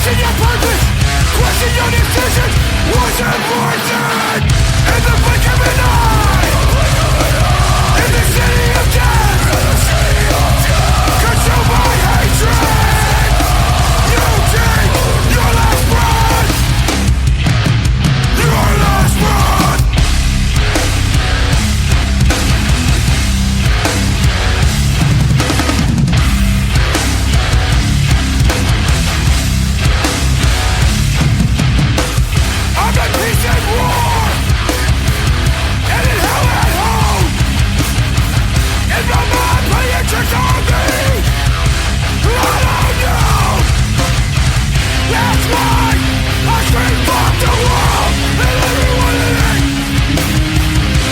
Question your purpose, question your decisions. Was it worth it? In the blink of an eye, in the city of death, consumed by hatred. You take your last breath, your last breath. I'm at peace and war, and in hell at home. In my mind, playing tricks on me. I don't know. That's why I scream fuck the world and everyone in it.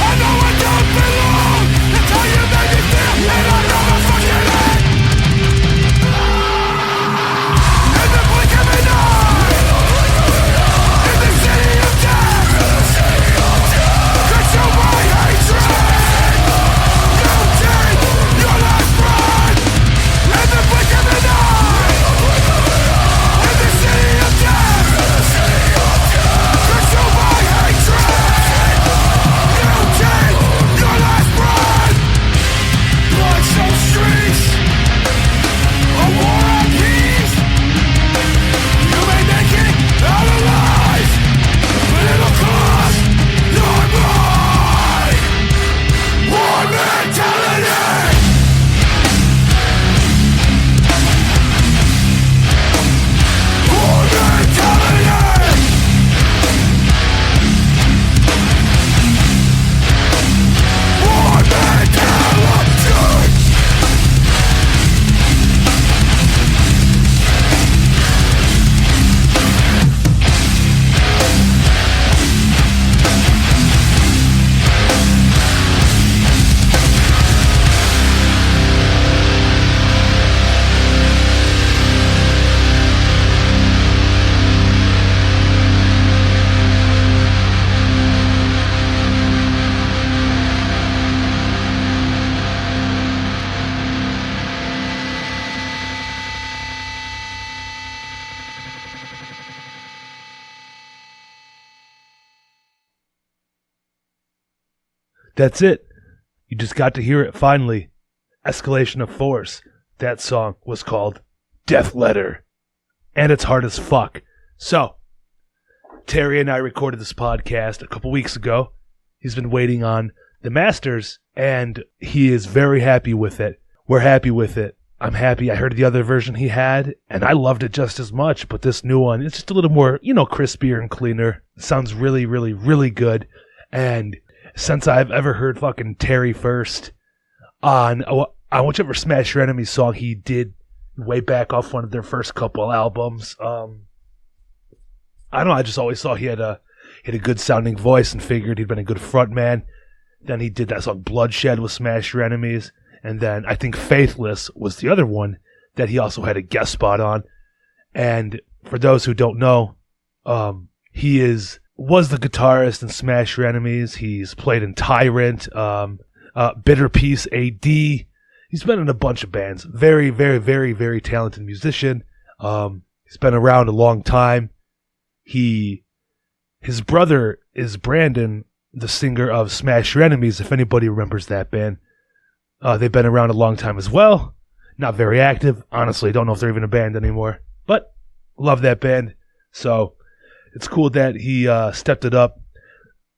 I know I don't belong. That's how you make me feel, and I know I'm fucking it. In the blink of an eye, in the city of death, consumed by hatred. You take your last breath, in the blink of an eye, in the city of death, consumed by hatred. You take your last breath. Bloodsoaked streets, a war on peace. You may make it out alive, but it'll cost your mind. War mentality. War mentality. War mentality. That's it. You just got to hear it finally. Escalation of Force. That song was called Death Letter. And it's hard as fuck. So, Terry and I recorded this podcast a couple weeks ago. He's been waiting on the masters, and he is very happy with it. We're happy with it. I'm happy. I heard the other version he had, and I loved it just as much, but this new one, it's just a little more, crispier and cleaner. It sounds really, really, really good. And since I've ever heard fucking Terry first on whichever Smash Your Enemies song he did way back off one of their first couple albums, I don't know, I just always saw he had a good sounding voice and figured he'd been a good front man. Then he did that song Bloodshed with Smash Your Enemies, and then I think Faithless was the other one that he also had a guest spot on. And for those who don't know, he was the guitarist in Smash Your Enemies. He's played in Tyrant, Bitter Peace AD. He's been in a bunch of bands. Very, very, very, very talented musician. He's been around a long time. His brother is Brandon, the singer of Smash Your Enemies, if anybody remembers that band. They've been around a long time as well. Not very active. Honestly, don't know if they're even a band anymore. But love that band. So it's cool that he stepped it up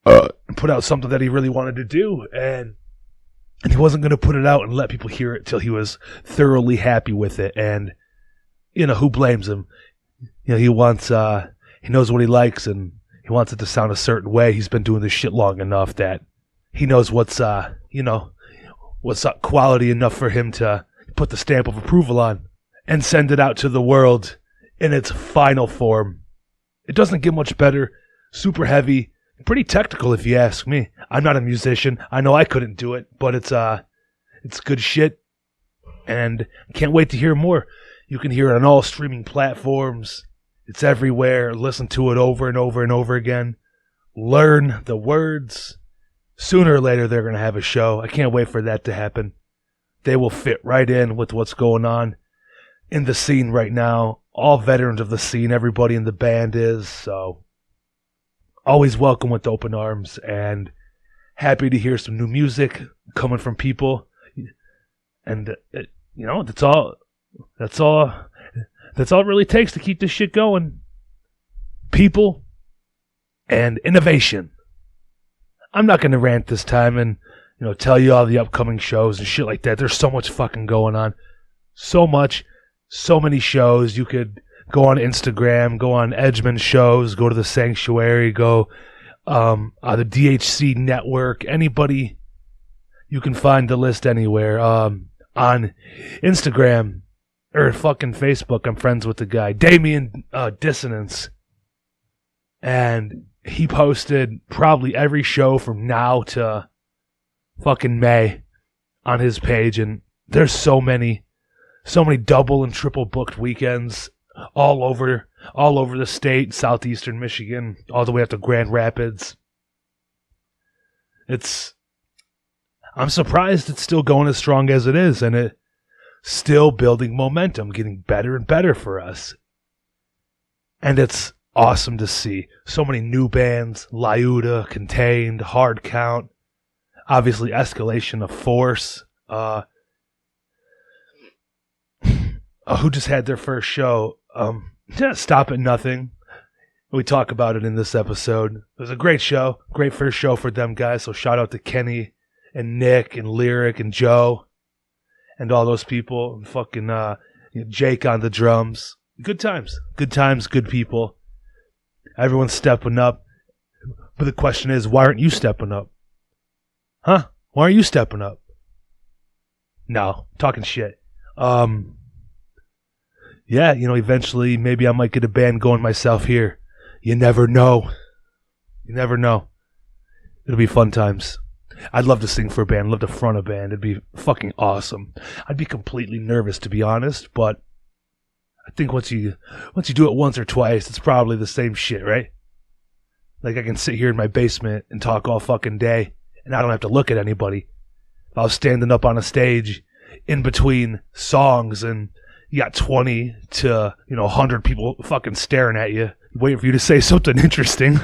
and put out something that he really wanted to do. And he wasn't going to put it out and let people hear it till he was thoroughly happy with it. And, who blames him? He wants, he knows what he likes and he wants it to sound a certain way. He's been doing this shit long enough that he knows what's quality enough for him to put the stamp of approval on and send it out to the world in its final form. It doesn't get much better. Super heavy. Pretty technical if you ask me. I'm not a musician. I know I couldn't do it, but it's good shit. And I can't wait to hear more. You can hear it on all streaming platforms. It's everywhere. Listen to it over and over and over again. Learn the words. Sooner or later, they're going to have a show. I can't wait for that to happen. They will fit right in with what's going on in the scene right now. all veterans of the scene. Everybody in the band is, so always welcome with open arms, and happy to hear some new music coming from people. And that's all it really takes to keep this shit going. People and innovation. I'm not gonna rant this time and tell you all the upcoming shows and shit like that. There's so much fucking going on. So many shows. You could go on Instagram, go on Edgeman shows, go to the Sanctuary, go the DHC network. Anybody, you can find the list anywhere. On Instagram or fucking Facebook, I'm friends with the guy Damien Dissonance, and he posted probably every show from now to fucking May on his page, and there's so many double and triple booked weekends all over the state, southeastern Michigan, all the way up to Grand Rapids. I'm surprised it's still going as strong as it is, and it's still building momentum, getting better and better for us. And it's awesome to see so many new bands: Lyuda, Contained, Hard Count, obviously Escalation of Force. Who just had their first show? Stop at Nothing. We talk about it in this episode. It was a great show, great first show for them guys. So shout out to Kenny and Nick and Lyric and Joe and all those people. And fucking Jake on the drums. Good times, good people. Everyone's stepping up. But the question is, why aren't you stepping up? Huh? Why aren't you stepping up? No, talking shit. Yeah, eventually maybe I might get a band going myself here. You never know. It'll be fun times. I'd love to sing for a band, love to front a band. It'd be fucking awesome. I'd be completely nervous, to be honest, but I think once you do it once or twice, it's probably the same shit, right? Like, I can sit here in my basement and talk all fucking day, and I don't have to look at anybody. If I was standing up on a stage in between songs and you got 20 to 100 people fucking staring at you, waiting for you to say something interesting,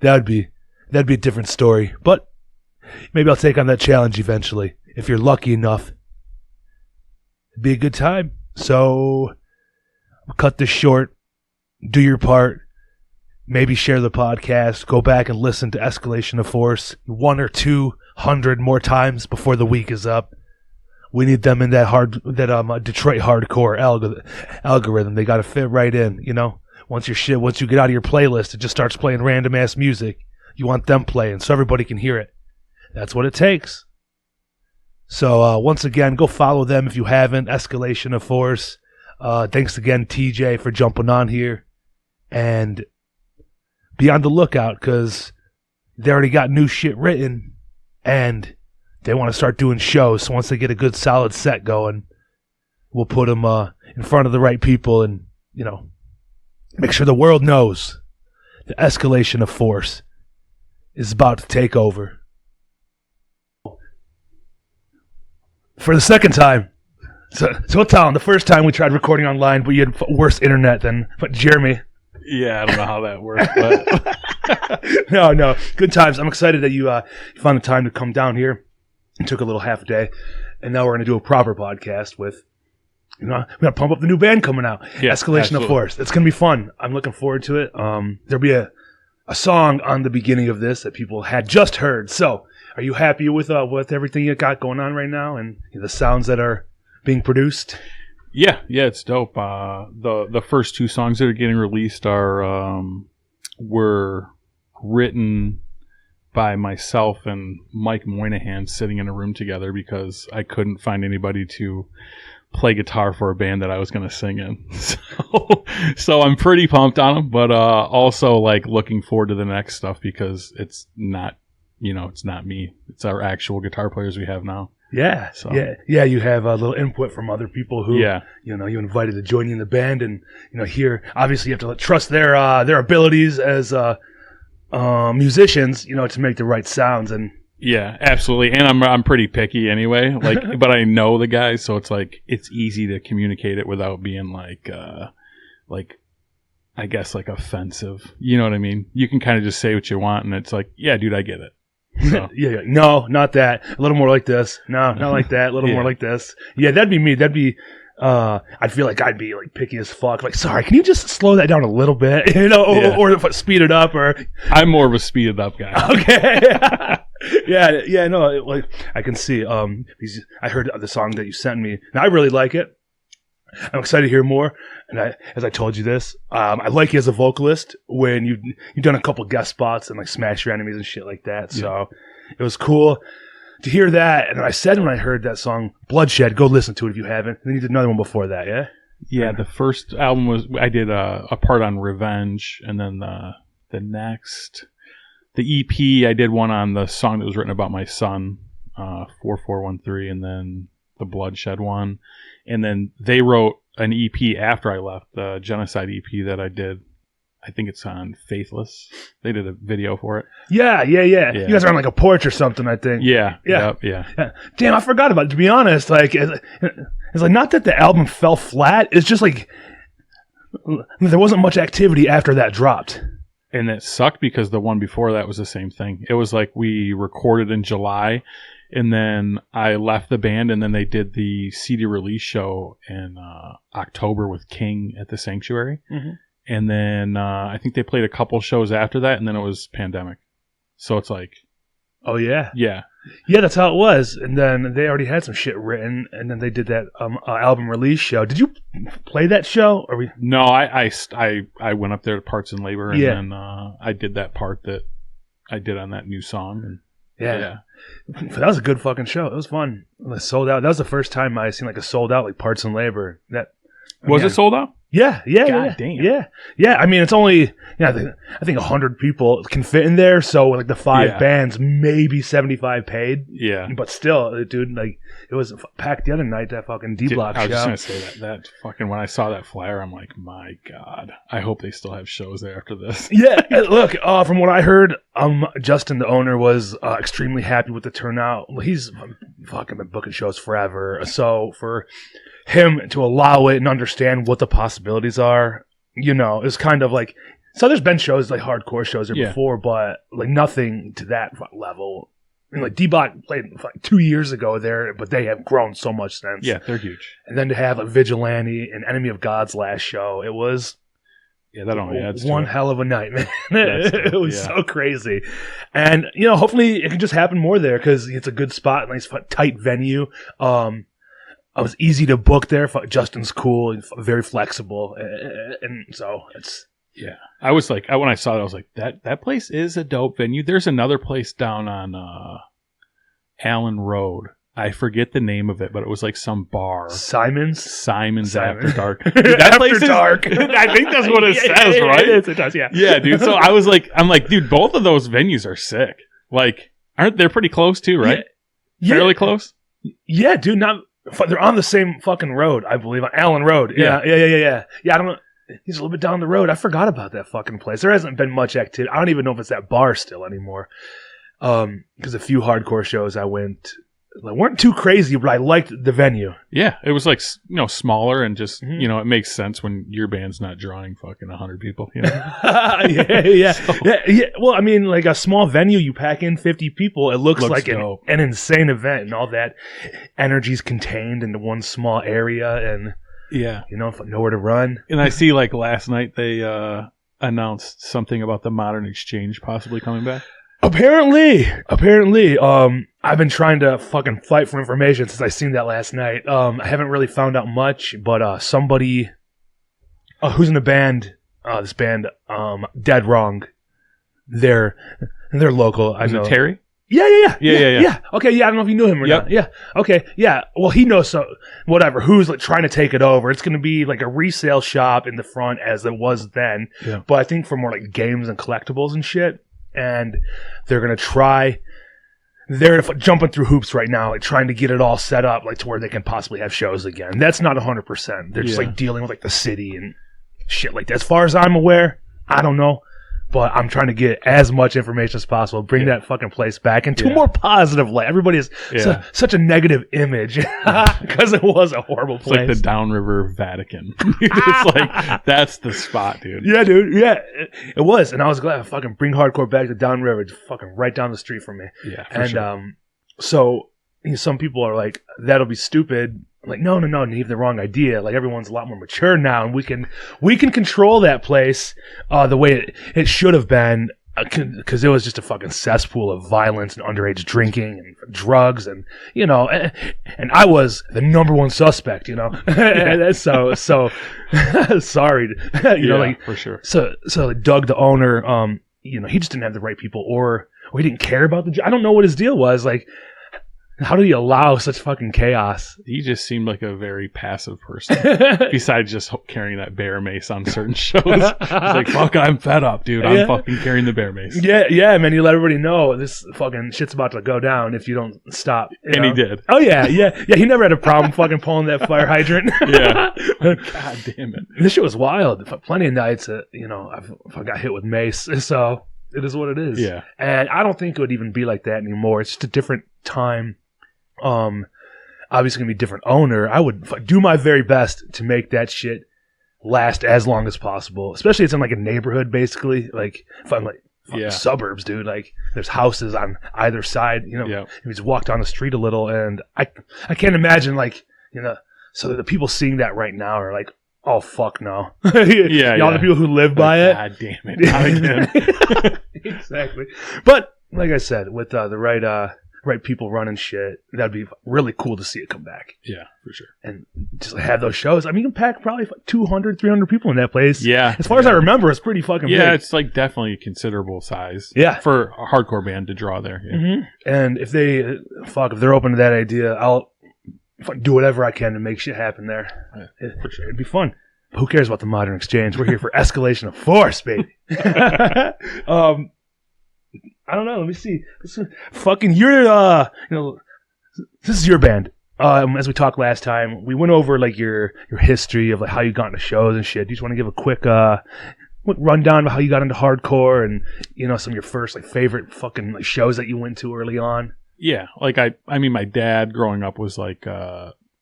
that'd be a different story. But maybe I'll take on that challenge eventually. If you're lucky enough, it'd be a good time. So I'll cut this short. Do your part. Maybe share the podcast. Go back and listen to Escalation of Force 100 or 200 more times before the week is up. We need them in that Detroit hardcore algorithm. They got to fit right in, Once you get out of your playlist, it just starts playing random ass music. You want them playing so everybody can hear it. That's what it takes. So once again, go follow them if you haven't. Escalation of Force. Thanks again, TJ, for jumping on here. And be on the lookout, because they already got new shit written, and they want to start doing shows. So once they get a good solid set going, we'll put them in front of the right people and, make sure the world knows the Escalation of Force is about to take over. For the second time. So Tom, the first time we tried recording online, but you had worse internet than Jeremy. Yeah, I don't know how that worked, but No. Good times. I'm excited that you found the time to come down here. It took a little half a day, and now we're going to do a proper podcast with, we got to pump up the new band coming out, yeah, Escalation absolutely. of Force. It's going to be fun. I'm looking forward to it. There'll be a song on the beginning of this that people had just heard. So, are you happy with everything you got going on right now and the sounds that are being produced? Yeah, it's dope. The first two songs that are getting released were written by myself and Mike Moynihan sitting in a room together because I couldn't find anybody to play guitar for a band that I was going to sing in. So I'm pretty pumped on them, but also looking forward to the next stuff because it's not, it's not me. It's our actual guitar players we have now. Yeah. So. Yeah. You have a little input from other people who, you invited to join you in the band, and here obviously you have to trust their abilities as musicians, to make the right sounds. And Yeah, absolutely. And I'm pretty picky anyway. Like, but I know the guys, so it's like it's easy to communicate it without being like I guess like offensive. You know what I mean? You can kind of just say what you want, and it's like, yeah, dude, I get it. So. Yeah, no, not that. A little more like this. No, not like that. A little more like this. Yeah, that'd be me. That'd be. I'd feel like I'd be like picky as fuck. Like, sorry, can you just slow that down a little bit? You know, or speed it up. Or I'm more of a speed it up guy. Okay. yeah, no, like I can see. I heard the song that you sent me, and I really like it. I'm excited to hear more. And as I told you this, I like you as a vocalist when you've done a couple guest spots and like Smash Your Enemies and shit like that. So it was cool to hear that. And I said when I heard that song, Bloodshed, go listen to it if you haven't. And then you did another one before that, yeah? Yeah, the first album was, I did a part on Revenge, and then the EP, I did one on the song that was written about my son, 4413, and then the Bloodshed one. And then they wrote an EP after I left, the Genocide EP that I did. I think it's on Faithless. They did a video for it. Yeah. You guys are on like a porch or something, I think. Yeah. Damn, I forgot about it. To be honest, like it's like not that the album fell flat. It's just like there wasn't much activity after that dropped. And it sucked because the one before that was the same thing. It was like we recorded in July, and then I left the band, and then they did the CD release show in October with King at the Sanctuary. Mm-hmm. And then I think they played a couple shows after that, and then it was pandemic. So it's like... Oh, yeah? Yeah. Yeah, that's how it was. And then they already had some shit written, and then they did that album release show. Did you play that show? Or No, I went up there to Parts and Labor, and then I did that part that I did on that new song. And, yeah. That was a good fucking show. It was fun. It sold out. That was the first time I seen like a sold out like Parts and Labor. Was it sold out? Yeah. God damn. Yeah. I mean, it's only I think 100 people can fit in there. So like the 5 bands, maybe 75 paid. Yeah, but still, dude, like it was packed the other night. That fucking D Block show. I was just gonna say that fucking when I saw that flyer, I'm like, my God, I hope they still have shows there after this. Yeah, look, from what I heard, Justin, the owner, was extremely happy with the turnout. He's fucking been booking shows forever, so for him to allow it and understand what the possibilities are, you know, is kind of like, so there's been shows like hardcore shows there before, but like nothing to that level. And like D-Block played like 2 years ago there, but they have grown so much since. Yeah, they're huge. And then to have like Vigilante and Enemy of God's last show, it was that only adds to one hell of a night, man. It was so crazy. And, you know, hopefully it can just happen more there because it's a good spot, nice tight venue. It was easy to book there. Justin's cool and very flexible, and so it's I was like, when I saw it, I was like, that place is a dope venue. There's another place down on Allen Road. I forget the name of it, but it was like some bar. Simon's After Dark. Dude, that place is dark. I think that's what it says, right? It does, yeah. Yeah, dude. So I'm like, dude, both of those venues are sick. Like, aren't they pretty close too, right? Yeah. Fairly close. Yeah, dude. They're on the same fucking road, I believe, on Allen Road. Yeah. Yeah, I don't know. He's a little bit down the road. I forgot about that fucking place. There hasn't been much activity. I don't even know if it's that bar still anymore. Because a few hardcore shows I went, they weren't too crazy, but I liked the venue. Yeah, it was like, you know, smaller and just, you know, it makes sense when your band's not drawing fucking 100 people, you know? Yeah. Well, I mean, like a small venue, you pack in 50 people, it looks like an insane event, and all that energy's contained into one small area, and you know, nowhere to run. And I see, like, last night they announced something about the Modern Exchange possibly coming back. Apparently, I've been trying to fucking fight for information since I seen that last night. I haven't really found out much, but somebody who's in the band, this band, Dead Wrong, they're local. Is it Terry? Yeah. Okay, yeah, I don't know if you knew him or not. Yeah. Okay, yeah. Well, he knows who's like trying to take it over. It's going to be like a resale shop in the front as it was then. Yeah. But I think for more like games and collectibles and shit. And they're going to try, they're jumping through hoops right now, like trying to get it all set up like to where they can possibly have shows again. That's not 100%. They're just like dealing with like the city and shit like that. As far as I'm aware, I don't know. but I'm trying to get as much information as possible, bring that fucking place back into a more positive light. Everybody has such a negative image because it was a horrible place. It's like the downriver Vatican. It's like, that's the spot, dude. Yeah, dude. Yeah, it was. And I was glad I fucking bring hardcore back to downriver. It's fucking right down the street from me. Yeah, for sure. So some people are like, that'll be stupid. I'm like, no, you have the wrong idea. Like, everyone's a lot more mature now, and we can control that place the way it should have been, because it was just a fucking cesspool of violence and underage drinking and drugs, and and I was the number one suspect, so sorry, like, for sure. So Doug, the owner, he just didn't have the right people, or he didn't care about I don't know what his deal was. Like, how did he allow such fucking chaos? He just seemed like a very passive person. Besides just carrying that bear mace on certain shows. He's like, fuck, I'm fed up, dude. I'm fucking carrying the bear mace. Yeah, man. You let everybody know this fucking shit's about to go down if you don't stop. And he did. Oh, yeah. He never had a problem fucking pulling that fire hydrant. Yeah. God damn it. This shit was wild. Plenty of nights, I got hit with mace. So it is what it is. Yeah. And I don't think it would even be like that anymore. It's just a different time. Obviously gonna be a different owner. I would do my very best to make that shit last as long as possible, especially it's in like a neighborhood, basically. Like, if I'm like suburbs, dude, like there's houses on either side, you just walk down the street a little, and I can't imagine, like, so the people seeing that right now are like, oh fuck no. All the people who live by it, god damn it, not again. Exactly. But like I said, with the right people running shit, that'd be really cool to see it come back. Yeah, for sure. And just have those shows. I mean, you can pack probably 200, 300 people in that place. Yeah. As far as I remember, it's pretty fucking big. Yeah, it's like definitely a considerable size. Yeah. For a hardcore band to draw there. Yeah. Mm-hmm. And if they're open to that idea, I'll do whatever I can to make shit happen there. Yeah, for sure. It'd be fun. Who cares about the Modern Exchange? We're here for Escalation of Force, baby. I don't know. Let me see. This is your band. As we talked last time, we went over like your history of like how you got into shows and shit. Do you just want to give a quick rundown of how you got into hardcore and some of your first like favorite fucking like shows that you went to early on? Yeah, like I mean, my dad growing up was like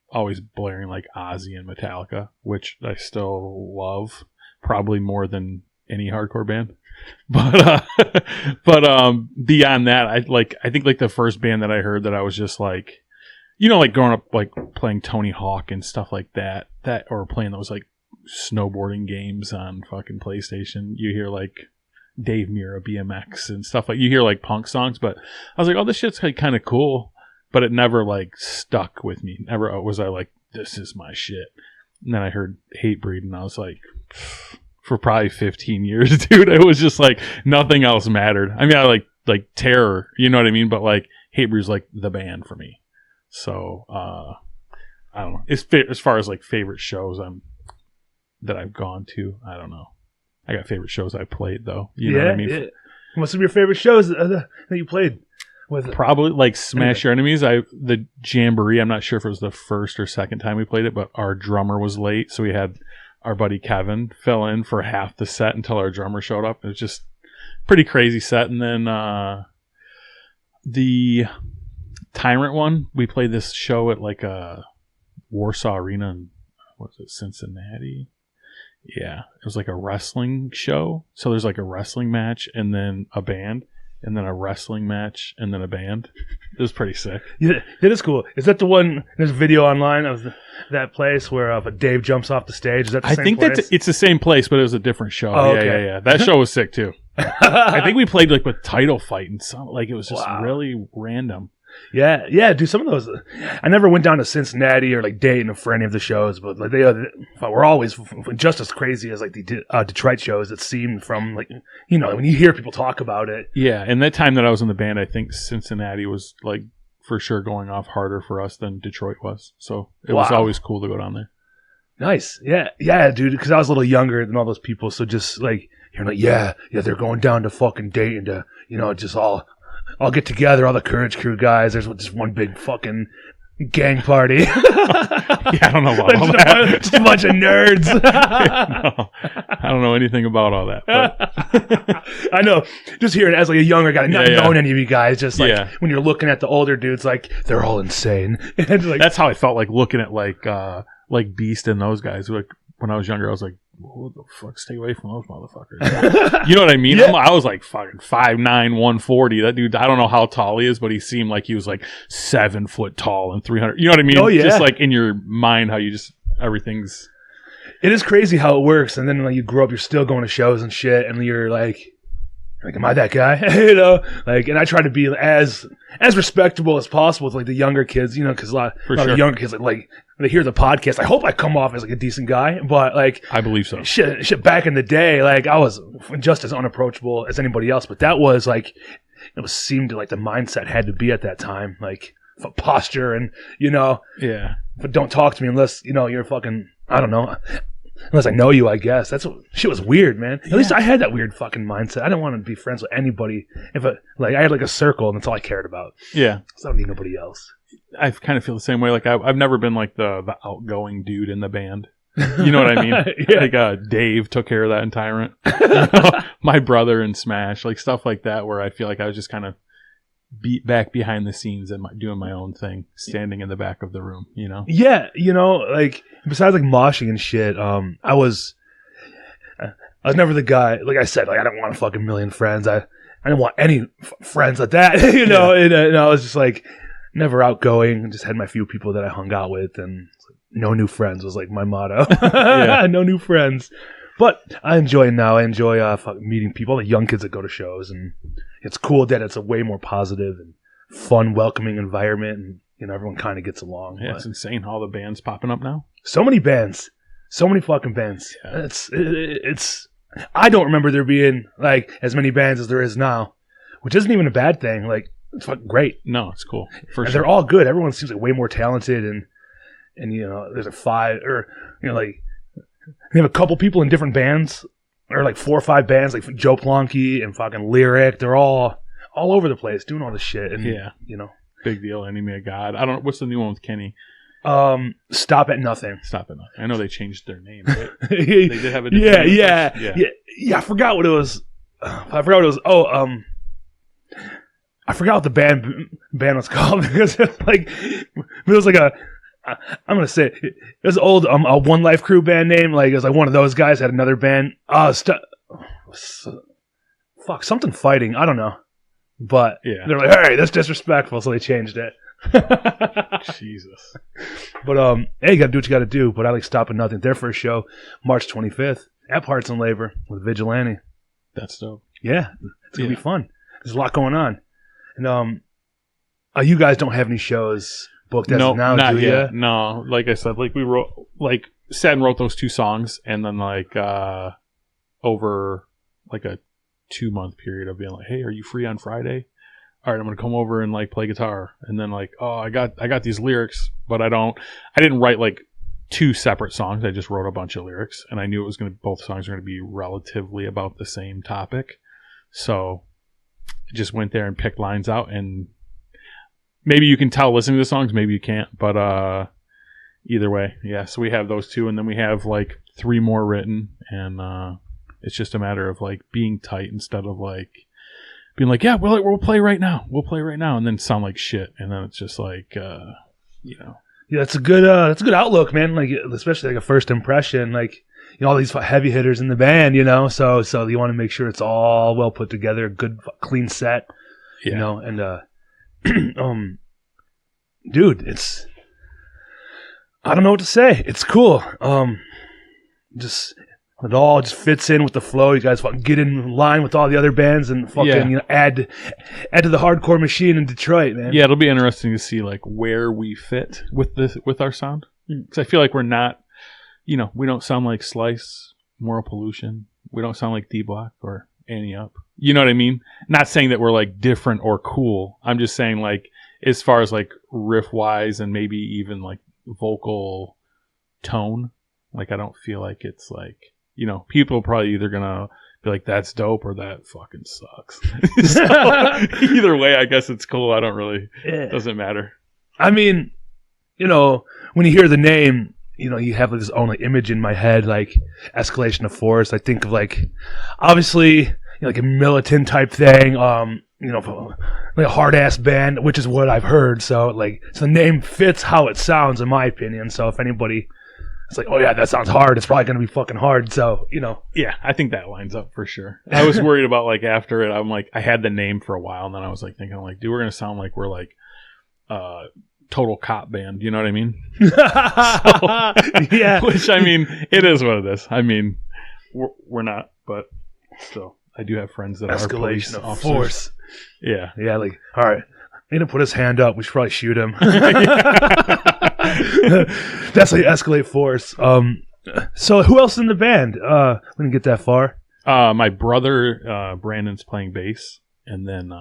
always blaring like Ozzy and Metallica, which I still love, probably more than any hardcore band. But beyond that, I think like the first band that I heard that I was just like, like growing up like playing Tony Hawk and stuff like that or playing those like snowboarding games on fucking PlayStation. You hear like Dave Mirra, BMX and stuff, like you hear like punk songs, but I was like, oh, this shit's like kind of cool, but it never like stuck with me. Never was I like, this is my shit. And then I heard Hatebreed and I was like, for probably 15 years, dude, it was just like nothing else mattered. I mean, I like Terror, you know what I mean? But like Hatebreed's like the band for me. So I don't know. As far as like favorite shows that I've gone to, I don't know. I got favorite shows I played though. You know what I mean? Yeah. What's some of your favorite shows that you played? Probably like Smash Your Enemies. The Jamboree. I'm not sure if it was the first or second time we played it, but our drummer was late, so we had our buddy Kevin fill in for half the set until our drummer showed up. It was just pretty crazy set. And then the Tyrant one, we played this show at like a Warsaw Arena in, what was it, Cincinnati? Yeah, it was like a wrestling show. So there's like a wrestling match and then a band, and then a wrestling match and then a band. It was pretty sick. Yeah, it is cool. Is that the one? There's a video online of that place where Dave jumps off the stage. Is that the same place? It's the same place, but it was a different show. Oh, okay. Yeah. That show was sick too. I think we played like with Title Fight and some, like it was just really random. Yeah, dude. Some of those, I never went down to Cincinnati or like Dayton for any of the shows, but like they were always just as crazy as like the Detroit shows. It seemed from like when you hear people talk about it. Yeah, and that time that I was in the band, I think Cincinnati was like for sure going off harder for us than Detroit was. So it was always cool to go down there. Nice, yeah, dude. Because I was a little younger than all those people, so just like you're like, yeah, they're going down to fucking Dayton to just all get together, all the Courage Crew guys. There's just one big fucking gang party. Yeah, I don't know about all that. Just a bunch of nerds. No, I don't know anything about all that. But. I know. Just hearing it as like a younger guy, not Yeah, yeah. knowing any of you guys, just like Yeah. when you're looking at the older dudes, like they're all insane. And like, That's how I felt like looking at like Beast and those guys. Like when I was younger, I was like, "What the fuck? Stay away from those motherfuckers." You know what I mean? Yeah. I was like fucking 5'9", 140. That dude, I don't know how tall he is, but he seemed like he was like 7 foot tall and 300. You know what I mean? Oh, yeah. Just like in your mind, how you just everything's. it is crazy how it works. And then like you grow up, you're still going to shows and shit, and you're like, am I that guy? You know, like, and I try to be as respectable as possible with like the younger kids, you know, because a lot For of sure. younger kids like when they hear the podcast. I hope I come off as like a decent guy, but like I believe so. shit back in the day, like I was just as unapproachable as anybody else. But that was like seemed like the mindset had to be at that time, like for posture and you know, Yeah. but don't talk to me unless you know you're fucking I don't know. Unless I know you, I guess. That's what shit was weird, man. At least I had that weird fucking mindset. I didn't want to be friends with anybody. If I had like a circle, and that's all I cared about. Yeah. So I don't need nobody else. I kind of feel the same way. Like I've never been like the outgoing dude in the band. You know what I mean? Yeah. Like Dave took care of that in Tyrant. You know? My brother in Smash, like stuff like that, where I feel like I was just kind of beat back behind the scenes and doing my own thing, standing in the back of the room. You know? Yeah, you know, like besides like moshing and shit, I was never the guy. Like I said, like I didn't want a fucking million friends. I didn't want any friends like that. You know, and I was just like never outgoing. Just had my few people that I hung out with, and no new friends was like my motto. Yeah. No new friends. But I enjoy it now. I enjoy meeting people, the young kids that go to shows, and it's cool that it's a way more positive and fun, welcoming environment, and you know everyone kind of gets along. Yeah, But it's insane all the bands popping up now. so many bands, so many fucking bands. Yeah. It's. I don't remember there being like as many bands as there is now, which isn't even a bad thing. Like it's fucking great. No, it's cool for And sure. they're all good. Everyone seems like way more talented, and you know, there's a 5 or you know like they have a couple people in different bands, or like 4 or 5 bands, like Joe Plonky and fucking Lyric. They're all over the place doing all this shit. And Yeah. you know, Big Deal, Enemy of God. I don't. What's the new one with Kenny? Stop at Nothing. Stop it. I know they changed their name. Right? They did have a different Yeah. I forgot what it was. I forgot what it was. I forgot what the band was called because it's like it was like a. I'm gonna say it was old a One Life Crew band name. Like it was like one of those guys had another band. Fuck something fighting. I don't know, but Yeah. they're like, hey, that's disrespectful, so they changed it. Jesus. But hey, you gotta do what you gotta do. But I like Stop at Nothing. Their first show, March 25th at Parts and Labor with Vigilante. That's dope. Yeah, it's gonna Yeah. be fun. There's a lot going on, and you guys don't have any shows booked as No, of now, not do yet. you? No, like I said, like we wrote, like sat and wrote those 2 songs, and then like over like a 2-month period of being like, hey, are you free on Friday? All right, I'm gonna come over and like play guitar, and then like, oh, I got these lyrics, but I didn't write like 2 separate songs. I just wrote a bunch of lyrics, and I knew both songs were gonna be relatively about the same topic, so I just went there and picked lines out, and maybe you can tell listening to the songs, maybe you can't, but either way, yeah. So we have those 2, and then we have like 3 more written, and it's just a matter of like being tight instead of like being like, yeah, we'll play right now, and then sound like shit, and then it's just like, you know, Yeah, that's a good outlook, man. Like especially like a first impression, like you know all these heavy hitters in the band, you know. So you want to make sure it's all well put together, a good clean set, yeah. you know. And dude, it's I don't know what to say. It's cool. Just it all just fits in with the flow. You guys fucking get in line with all the other bands and fucking Yeah. you know add to the hardcore machine in Detroit, man. Yeah, it'll be interesting to see like where we fit with our sound, because I feel like we're not, you know, we don't sound like Slice, Moral Pollution. We don't sound like D Block or Annie Up. You know what I mean? Not saying that we're like different or cool. I'm just saying like as far as like riff wise and maybe even like vocal tone, like I don't feel like it's like, you know, people are probably either gonna be like that's dope or that fucking sucks. So, either way, I guess it's cool. I don't really Yeah. doesn't matter. I mean, you know, when you hear the name, you have this own like image in my head, like Escalation of Force. I think of like, obviously, like a militant type thing. Like a hard ass band, which is what I've heard. So the name fits how it sounds, in my opinion. So if anybody, it's like, oh yeah, that sounds hard, it's probably gonna be fucking hard. So Yeah, I think that lines up for sure. I was worried about like after it. I'm like, I had the name for a while, and then I was like thinking like, dude, we're gonna sound like we're like total cop band. You know what I mean? Yeah. Which I mean, it is what it is. I mean, we're not, but still, I do have friends that are police Escalation of officers. Force. Yeah. Yeah, like, all right. He didn't put his hand up. We should probably shoot him. That's like Escalate Force. So who else is in the band? We didn't get that far. My brother, Brandon's playing bass. And then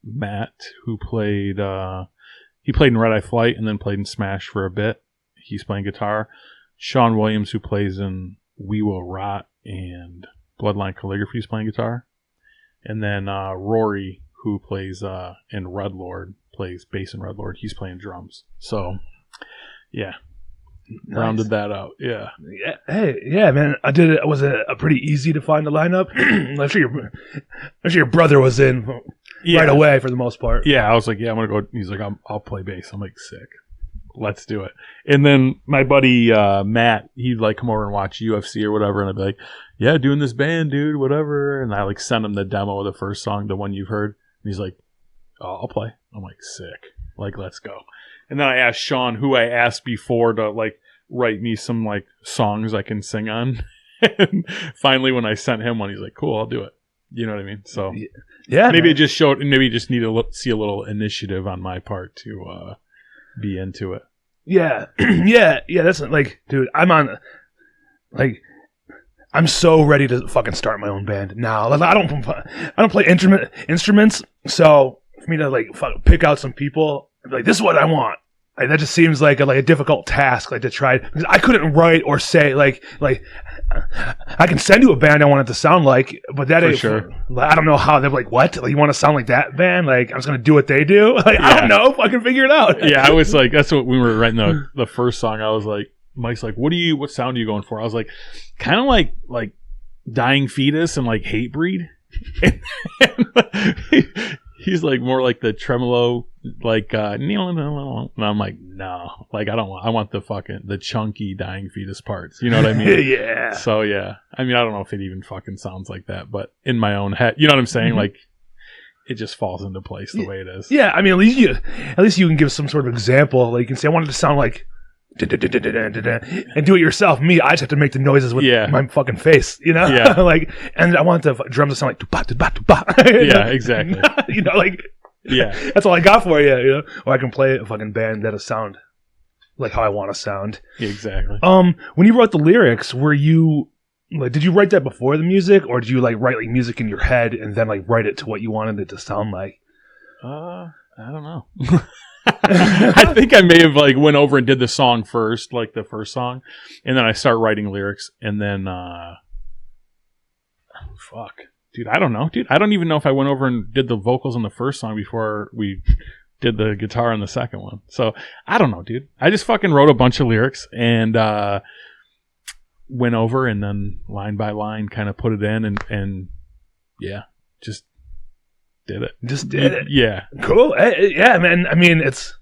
Matt, who played... he played in Red Eye Flight and then played in Smash for a bit. He's playing guitar. Sean Williams, who plays in We Will Rot and Bloodline Calligraphy, is playing guitar. And then Rory, who plays in Red Lord, plays bass in Red Lord. He's playing drums. So, yeah. Nice. Rounded that out. Yeah. Yeah. Hey, yeah, man. I did it. Was it pretty easy to find the lineup? I'm sure your brother was in right away for the most part. Yeah, I was like, yeah, I'm going to go. He's like, I'll play bass. I'm like, sick. Let's do it. And then my buddy Matt, he'd like come over and watch UFC or whatever, and I'd be like, yeah, doing this band, dude, whatever. And I like send him the demo of the first song, the one you've heard. And he's like, oh, I'll play. I'm like, sick. Like, let's go. And then I asked Sean, who I asked before, to like write me some like songs I can sing on. And finally, when I sent him one, he's like, cool, I'll do it. You know what I mean? So yeah, maybe man. it just showed, maybe you just need to see a little initiative on my part to be into it. Yeah. yeah. That's like, dude, I'm so ready to fucking start my own band now. Like, I don't play instruments, so for me to like pick out some people and be like, this is what I want. Like, that just seems like a difficult task, like to try, because I couldn't write or say like I can send you a band I want it to sound like, but that ain't sure. I don't know how they're like, what? Like, you want to sound like that band? Like, I'm just gonna do what they do? Like, yeah. I don't know. Fucking figure it out. Yeah, I was like, that's what we were writing the first song. I was like, Mike's like, what sound are you going for? I was like, kind of like Dying Fetus and like Hatebreed. And he's like more like the tremolo, like and I'm like, no, like I want the chunky Dying Fetus parts. You know what I mean? Yeah. So yeah, I mean, I don't know if it even fucking sounds like that, but in my own head, you know what I'm saying? Mm-hmm. Like, it just falls into place the way it is. Yeah, I mean, at least you can give some sort of example. Like, you can say, I want it to sound like, and do it yourself. Me, I just have to make the noises with my fucking face, you know? Yeah. Like, and I want the drums to sound like tuba, tuba, tuba. Yeah, exactly. You know, like, yeah, that's all I got for you, you know? Or I can play a fucking band that'll sound like how I want to sound. Exactly. When you wrote the lyrics, were you like, did you write that before the music, or did you like write like music in your head and then like write it to what you wanted it to sound like? I don't know. I think I may have like went over and did the song first, like the first song, and then I start writing lyrics, and then fuck, dude, I don't know, dude. I don't even know if I went over and did the vocals on the first song before we did the guitar on the second one. So I don't know, dude. I just fucking wrote a bunch of lyrics and went over and then line by line kind of put it in and yeah, just did it. Just did it. Yeah. Cool. Yeah, man. I mean, it's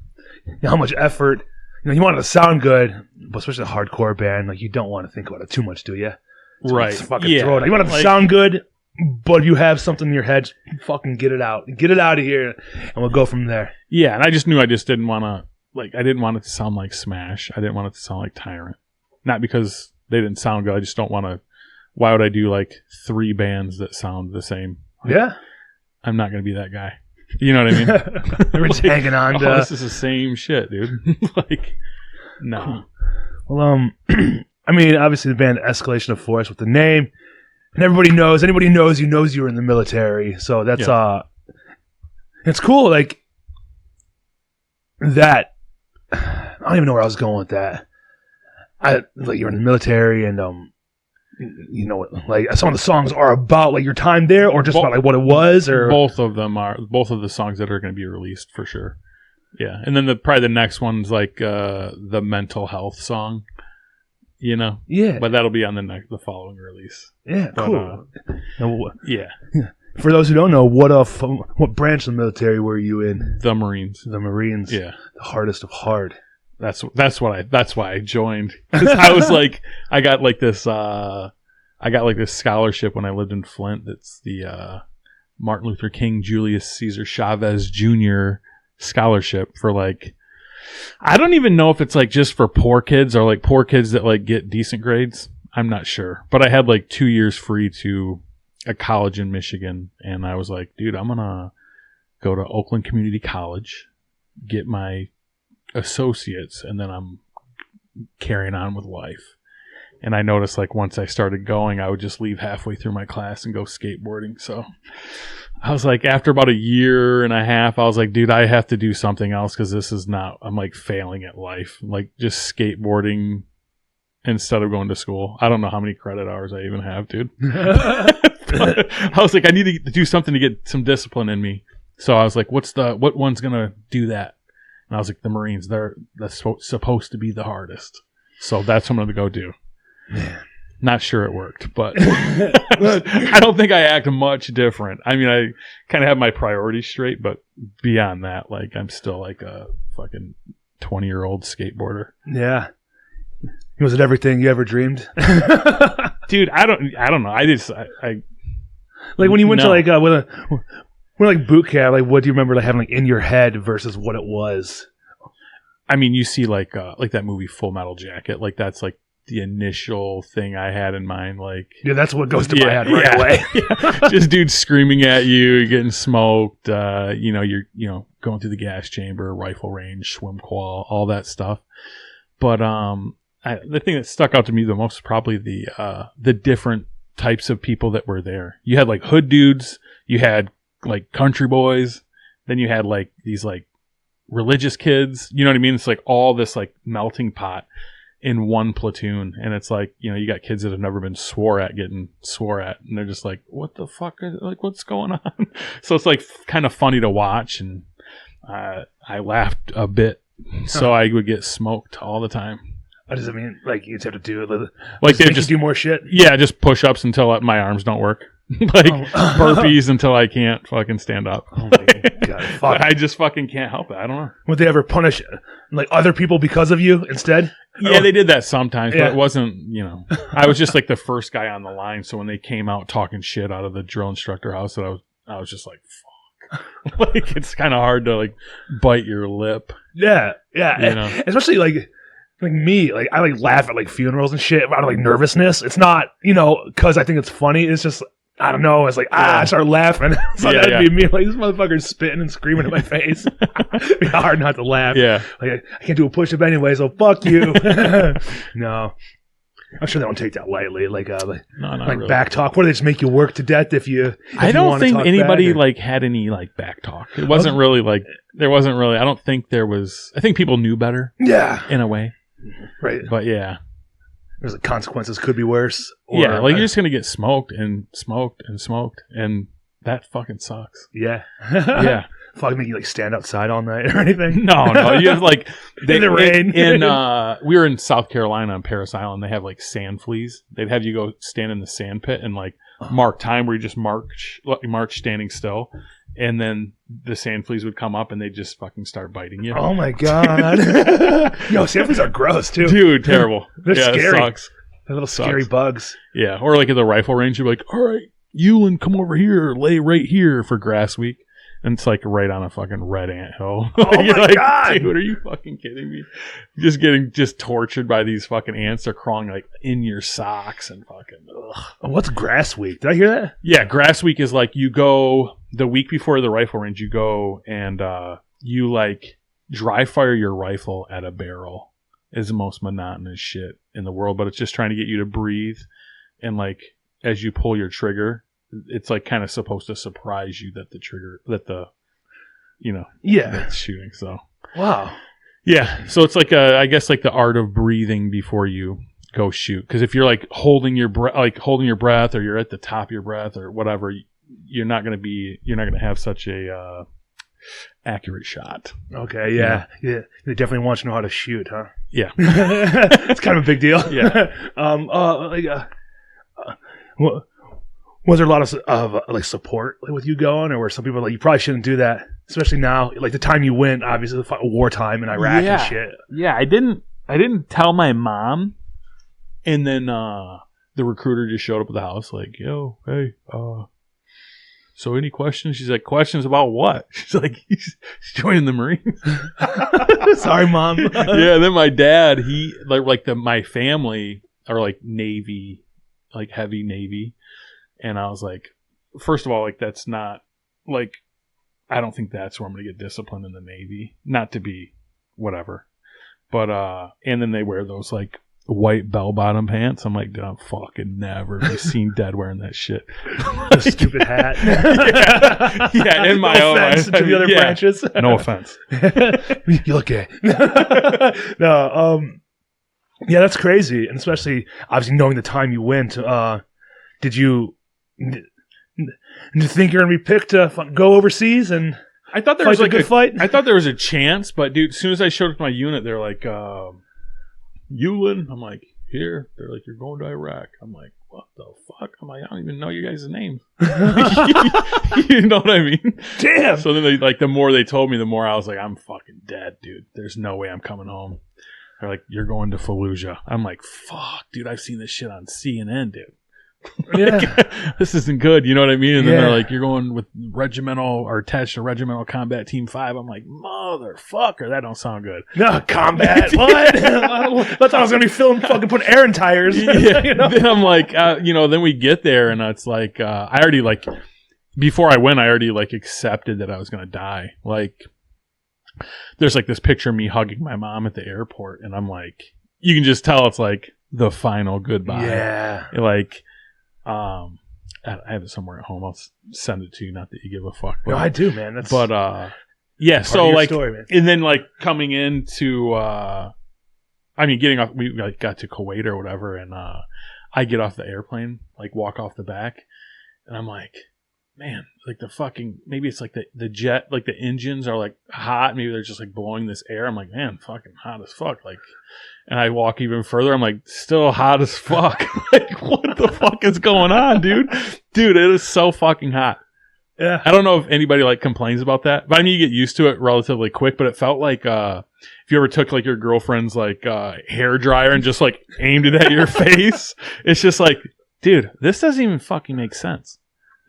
how much effort. You know, you want it to sound good, but especially a hardcore band, like, you don't want to think about it too much, do you? Right. Just fucking throw it. You want it to sound good, but you have something in your head, fucking get it out. Get it out of here, and we'll go from there. Yeah, and I just knew I just didn't want to, like, I didn't want it to sound like Smash. I didn't want it to sound like Tyrant. Not because they didn't sound good. I just don't want to. Why would I do like 3 bands that sound the same? Like, yeah. I'm not going to be that guy. You know what I mean? Everyone's like, hanging on to... this is the same shit, dude. Like, no. Well, I mean, obviously the band Escalation of Force with the name, and anybody knows you were in the military. So that's, it's cool. Like, that, I don't even know where I was going with that. Like, you're in the military, and, you know, like, some of the songs are about like your time there, or just about like what it was, or both of the songs that are going to be released for sure. Yeah, and then probably the next one's like the mental health song. you know. Yeah. But that'll be on the following release. Yeah, But, cool. Now, Yeah, for those who don't know, what branch of the military were you in? the Marines. The Marines. Yeah. The hardest of hard. That's why I joined. 'Cause I was like, I got like this scholarship when I lived in Flint. It's the Martin Luther King Julius Caesar Chavez Jr. scholarship for like, I don't even know if it's like just for poor kids or like poor kids that like get decent grades. I'm not sure, but I had like 2 years free to a college in Michigan, and I was like, dude, I'm gonna go to Oakland Community College, get my associates, and then I'm carrying on with life. And I noticed like once I started going, I would just leave halfway through my class and go skateboarding. So I was like, after about a year and a half, I was like, dude, I have to do something else because this is not, I'm like failing at life. Like just skateboarding instead of going to school. I don't know how many credit hours I even have, dude. I was like, I need to do something to get some discipline in me. So I was like, what one's gonna do that? And I was like, the Marines, that's supposed to be the hardest. So that's what I'm going to go do. Man. Not sure it worked, but I don't think I act much different. I mean, I kind of have my priorities straight, but beyond that, like, I'm still like a fucking 20-year-old skateboarder. Yeah. Was it everything you ever dreamed? Dude, I don't know. I like when you went no. to like boot camp, like what do you remember like having like in your head versus what it was? I mean, you see like that movie Full Metal Jacket, like that's like the initial thing I had in mind. Like, yeah, that's what goes to my head right away. Yeah. Just dudes screaming at you, getting smoked. You're going through the gas chamber, rifle range, swim qual, all that stuff. But the thing that stuck out to me the most is probably the different types of people that were there. You had like hood dudes, you had like country boys, then you had like these like religious kids, you know what I mean? It's like all this like melting pot in one platoon, and it's like, you got kids that have never been swore at getting swore at, and they're just like, what the fuck like what's going on? So it's like kind of funny to watch, and I laughed a bit. So I would get smoked all the time. What does it mean? Like you just have to do it like they just do more shit? Yeah, just push-ups until my arms don't work. Like burpees until I can't fucking stand up. Oh my God, fuck. I just fucking can't help it. I don't know. Would they ever punish like other people because of you instead? Yeah, they did that sometimes, Yeah. but it wasn't, I was just like the first guy on the line. So when they came out talking shit out of the drill instructor house, I was just like, fuck. Like it's kind of hard to like bite your lip. Yeah. Especially like me, like I like laugh at like funerals and shit out of like nervousness. It's not, because I think it's funny. It's just, I don't know. It's like, I start laughing. So that'd be me. Like, this motherfucker's spitting and screaming in my face. It'd be hard not to laugh. Yeah. Like, I can't do a push-up anyway, so fuck you. No. I'm sure they don't take that lightly. Like really. Back talk. What do they just make you work to death if I don't think anybody back, like had any like back talk. It wasn't really like, there wasn't really, I don't think there was, I think people knew better. Yeah. In a way. Right. But yeah. There's like consequences could be worse. Yeah, like you're just gonna get smoked and smoked and smoked, and that fucking sucks. Yeah. Yeah. Fuck, make you like stand outside all night or anything? No. You have like in the rain. We were in South Carolina on Parris Island. They have like sand fleas. They'd have you go stand in the sand pit and like mark time where you just march standing still, and then the sand fleas would come up and they'd just fucking start biting you. Oh my God. Yo, sand fleas are gross too. Dude, terrible. They're scary. It sucks. They're little scary bugs. Yeah. Or like at the rifle range, you're like, all right, Ewan, come over here, lay right here for grass week. And it's like right on a fucking red anthill. Oh my God. Dude, are you fucking kidding me? Just getting tortured by these fucking ants. They're crawling like in your socks and fucking ugh. What's grass week? Did I hear that? Yeah, grass week is like you go the week before the rifle range, you go and you like dry fire your rifle at a barrel. Is the most monotonous shit in the world, but it's just trying to get you to breathe, and like as you pull your trigger, it's like kind of supposed to surprise you that that's shooting. So wow. Yeah, so it's like I guess like the art of breathing before you go shoot, because if you're like holding your breath, or you're at the top of your breath or whatever, you're not going to have such a accurate shot. Okay, yeah. They definitely want you to know how to shoot, huh? Yeah. It's kind of a big deal. Yeah. Was there a lot of like support with you going, or were some people like you probably shouldn't do that, especially now, like the time you went, obviously the wartime in Iraq and shit. Yeah, I didn't tell my mom, and then the recruiter just showed up at the house like, yo, hey, so any questions? She's like, questions about what? She's like, he's joining the Marines. Sorry, Mom. Yeah, and then my dad, he my family are like Navy, like heavy Navy. And I was like, first of all, like that's not like, I don't think that's where I'm going to get disciplined in the Navy. Not to be whatever. But, and then they wear those like white bell-bottom pants. I'm like, dude, I'm fucking never be seen dead wearing that shit. The stupid hat. Yeah, in my own offense to the other branches. No offense. You look gay. No, yeah, that's crazy. And especially, obviously, knowing the time you went, did you think you're going to be picked to go overseas and I thought there was like a good fight? I thought there was a chance, but dude, as soon as I showed up to my unit, they're like, Eulin? I'm like, here. They're like, you're going to Iraq. I'm like, what the fuck? I'm like, I don't even know you guys' names. You know what I mean? Damn. So then they like the more they told me, the more I was like, I'm fucking dead, dude. There's no way I'm coming home. They're like, you're going to Fallujah. I'm like, fuck, dude, I've seen this shit on CNN, dude. Like, this isn't good, you know what I mean? And then they're like, you're going with regimental or attached to regimental combat team 5. I'm like, motherfucker, that don't sound good. No, combat, what? I thought I was going to be filming fucking putting air in tires. Yeah. You know? Then I'm like, then we get there and it's like, I already like, before I went, I already like accepted that I was going to die. Like, there's like this picture of me hugging my mom at the airport and I'm like, you can just tell it's like the final goodbye. Yeah. Like, I have it somewhere at home. I'll send it to you. Not that you give a fuck. But, no, I do, man. That's yeah. So like, story, man. And then like coming into, getting off. We like got to Kuwait or whatever, and I get off the airplane, like walk off the back, and I'm like, man, like the fucking maybe it's like the jet, like the engines are like hot. Maybe they're just like blowing this air. I'm like, man, fucking hot as fuck. Like. And I walk even further. I'm like, still hot as fuck. Like, what the fuck is going on, dude? Dude, it is so fucking hot. Yeah. I don't know if anybody like complains about that, but I mean, you get used to it relatively quick. But it felt like if you ever took like your girlfriend's like hair dryer and just like aimed it at your face, it's just like, dude, this doesn't even fucking make sense.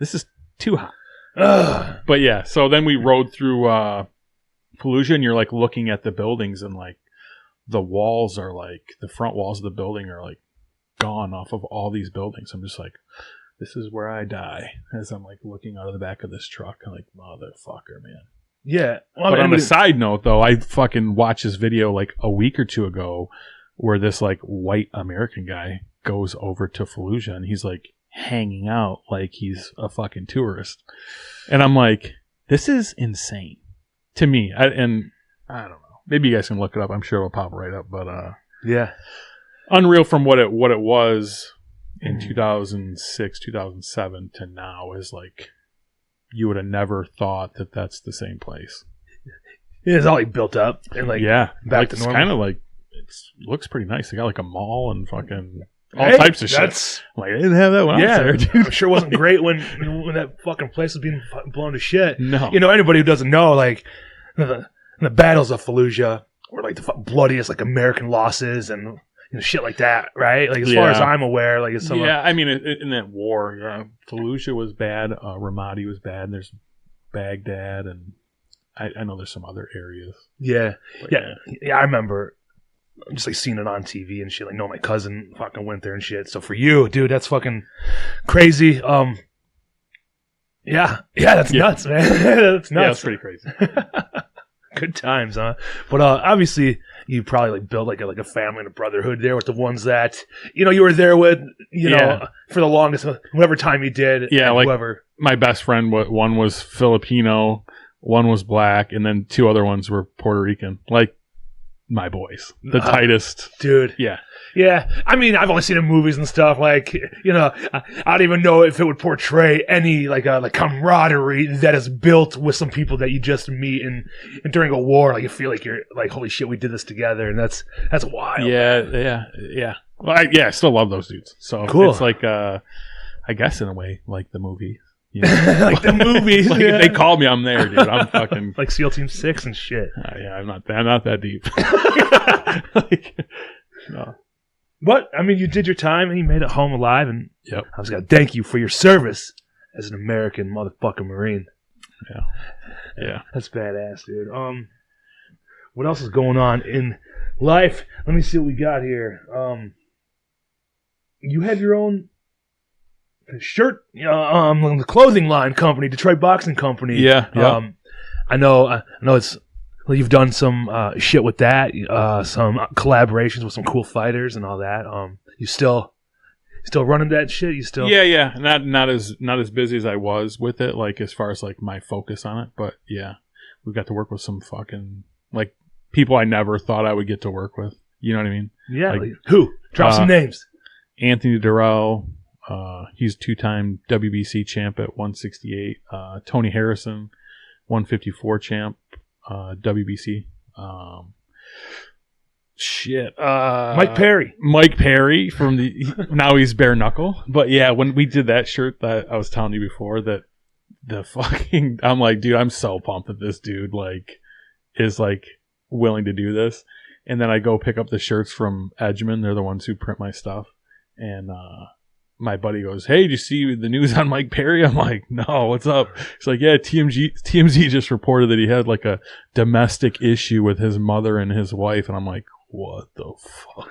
This is too hot. Ugh. But yeah, so then we rode through Fallujah, and you're like looking at the buildings and like. The walls are like, the front walls of the building are like gone off of all these buildings. I'm just like, this is where I die. As I'm like looking out of the back of this truck. I'm like, motherfucker, man. Yeah. Well, but on a side note, though, I fucking watched this video like a week or two ago where this like white American guy goes over to Fallujah and he's like hanging out like he's a fucking tourist. And I'm like, this is insane to me. I don't know. Maybe you guys can look it up. I'm sure it'll pop right up. But yeah, unreal from what it was in 2006, 2007 to now is like you would have never thought that that's the same place. It's all like built up and like back like to it's kind of like it looks pretty nice. They got like a mall and fucking all types of shit. Like they didn't have that when I was there, dude. I'm sure it wasn't great when that fucking place was being blown to shit. No, you know, anybody who doesn't know, like the battles of Fallujah were like the bloodiest, like American losses and shit like that, right? Like as far as I'm aware, like it's some. Yeah, I mean, in that war, Fallujah was bad. Ramadi was bad. And there's Baghdad, and I know there's some other areas. Yeah, I remember just like seeing it on TV and shit. Like, no, my cousin fucking went there and shit. So for you, dude, that's fucking crazy. Yeah, that's nuts, man. That's nuts. Yeah, that's pretty crazy. Good times, huh? But obviously, you probably like built like a family and a brotherhood there with the ones that you were there with, know, for the longest, whatever time you did. Yeah, like whoever. My best friend, one was Filipino, one was black, and then two other ones were Puerto Rican. Like my boys. The tightest. Dude. Yeah. Yeah. I mean, I've only seen it in movies and stuff. Like, you know, I don't even know if it would portray any, like camaraderie that is built with some people that you just meet and during a war. Like, you feel like you're like, holy shit, we did this together. And that's wild. Yeah. Well, I still love those dudes. So cool. It's like, I guess in a way, like the movie. You know? Like the movies. Like if they call me, I'm there, dude. I'm fucking like SEAL Team 6 and shit. yeah, I'm not that deep. No. But I mean, you did your time and you made it home alive, and Yep. I was gonna thank you for your service as an American motherfucking Marine. Yeah. That's badass, dude. What else is going on in life? Let me see what we got here. You have your own shirt, the clothing line company, Detroit Boxing Company. Yeah. I know it's. Well, you've done some shit with that, some collaborations with some cool fighters and all that. You still running that shit? You still? Yeah. Not as busy as I was with it, like as far as like my focus on it. But yeah, we've got to work with some fucking like people I never thought I would get to work with. You know what I mean? Yeah. Like, who? Drop some names. Anthony Durrell. He's 2-time WBC champ at 168. Tony Harrison, 154 champ. WBC. Mike Perry from now he's bare knuckle. But yeah, when we did that shirt that I was telling you before, that the fucking, I'm like, dude, I'm so pumped that this dude like is like willing to do this. And then I go pick up the shirts from Edgeman. They're the ones who print my stuff. And my buddy goes, "Hey, did you see the news on Mike Perry?" I'm like, "No, what's up?" He's like, "Yeah, TMZ just reported that he had like a domestic issue with his mother and his wife." And I'm like, "What the fuck?"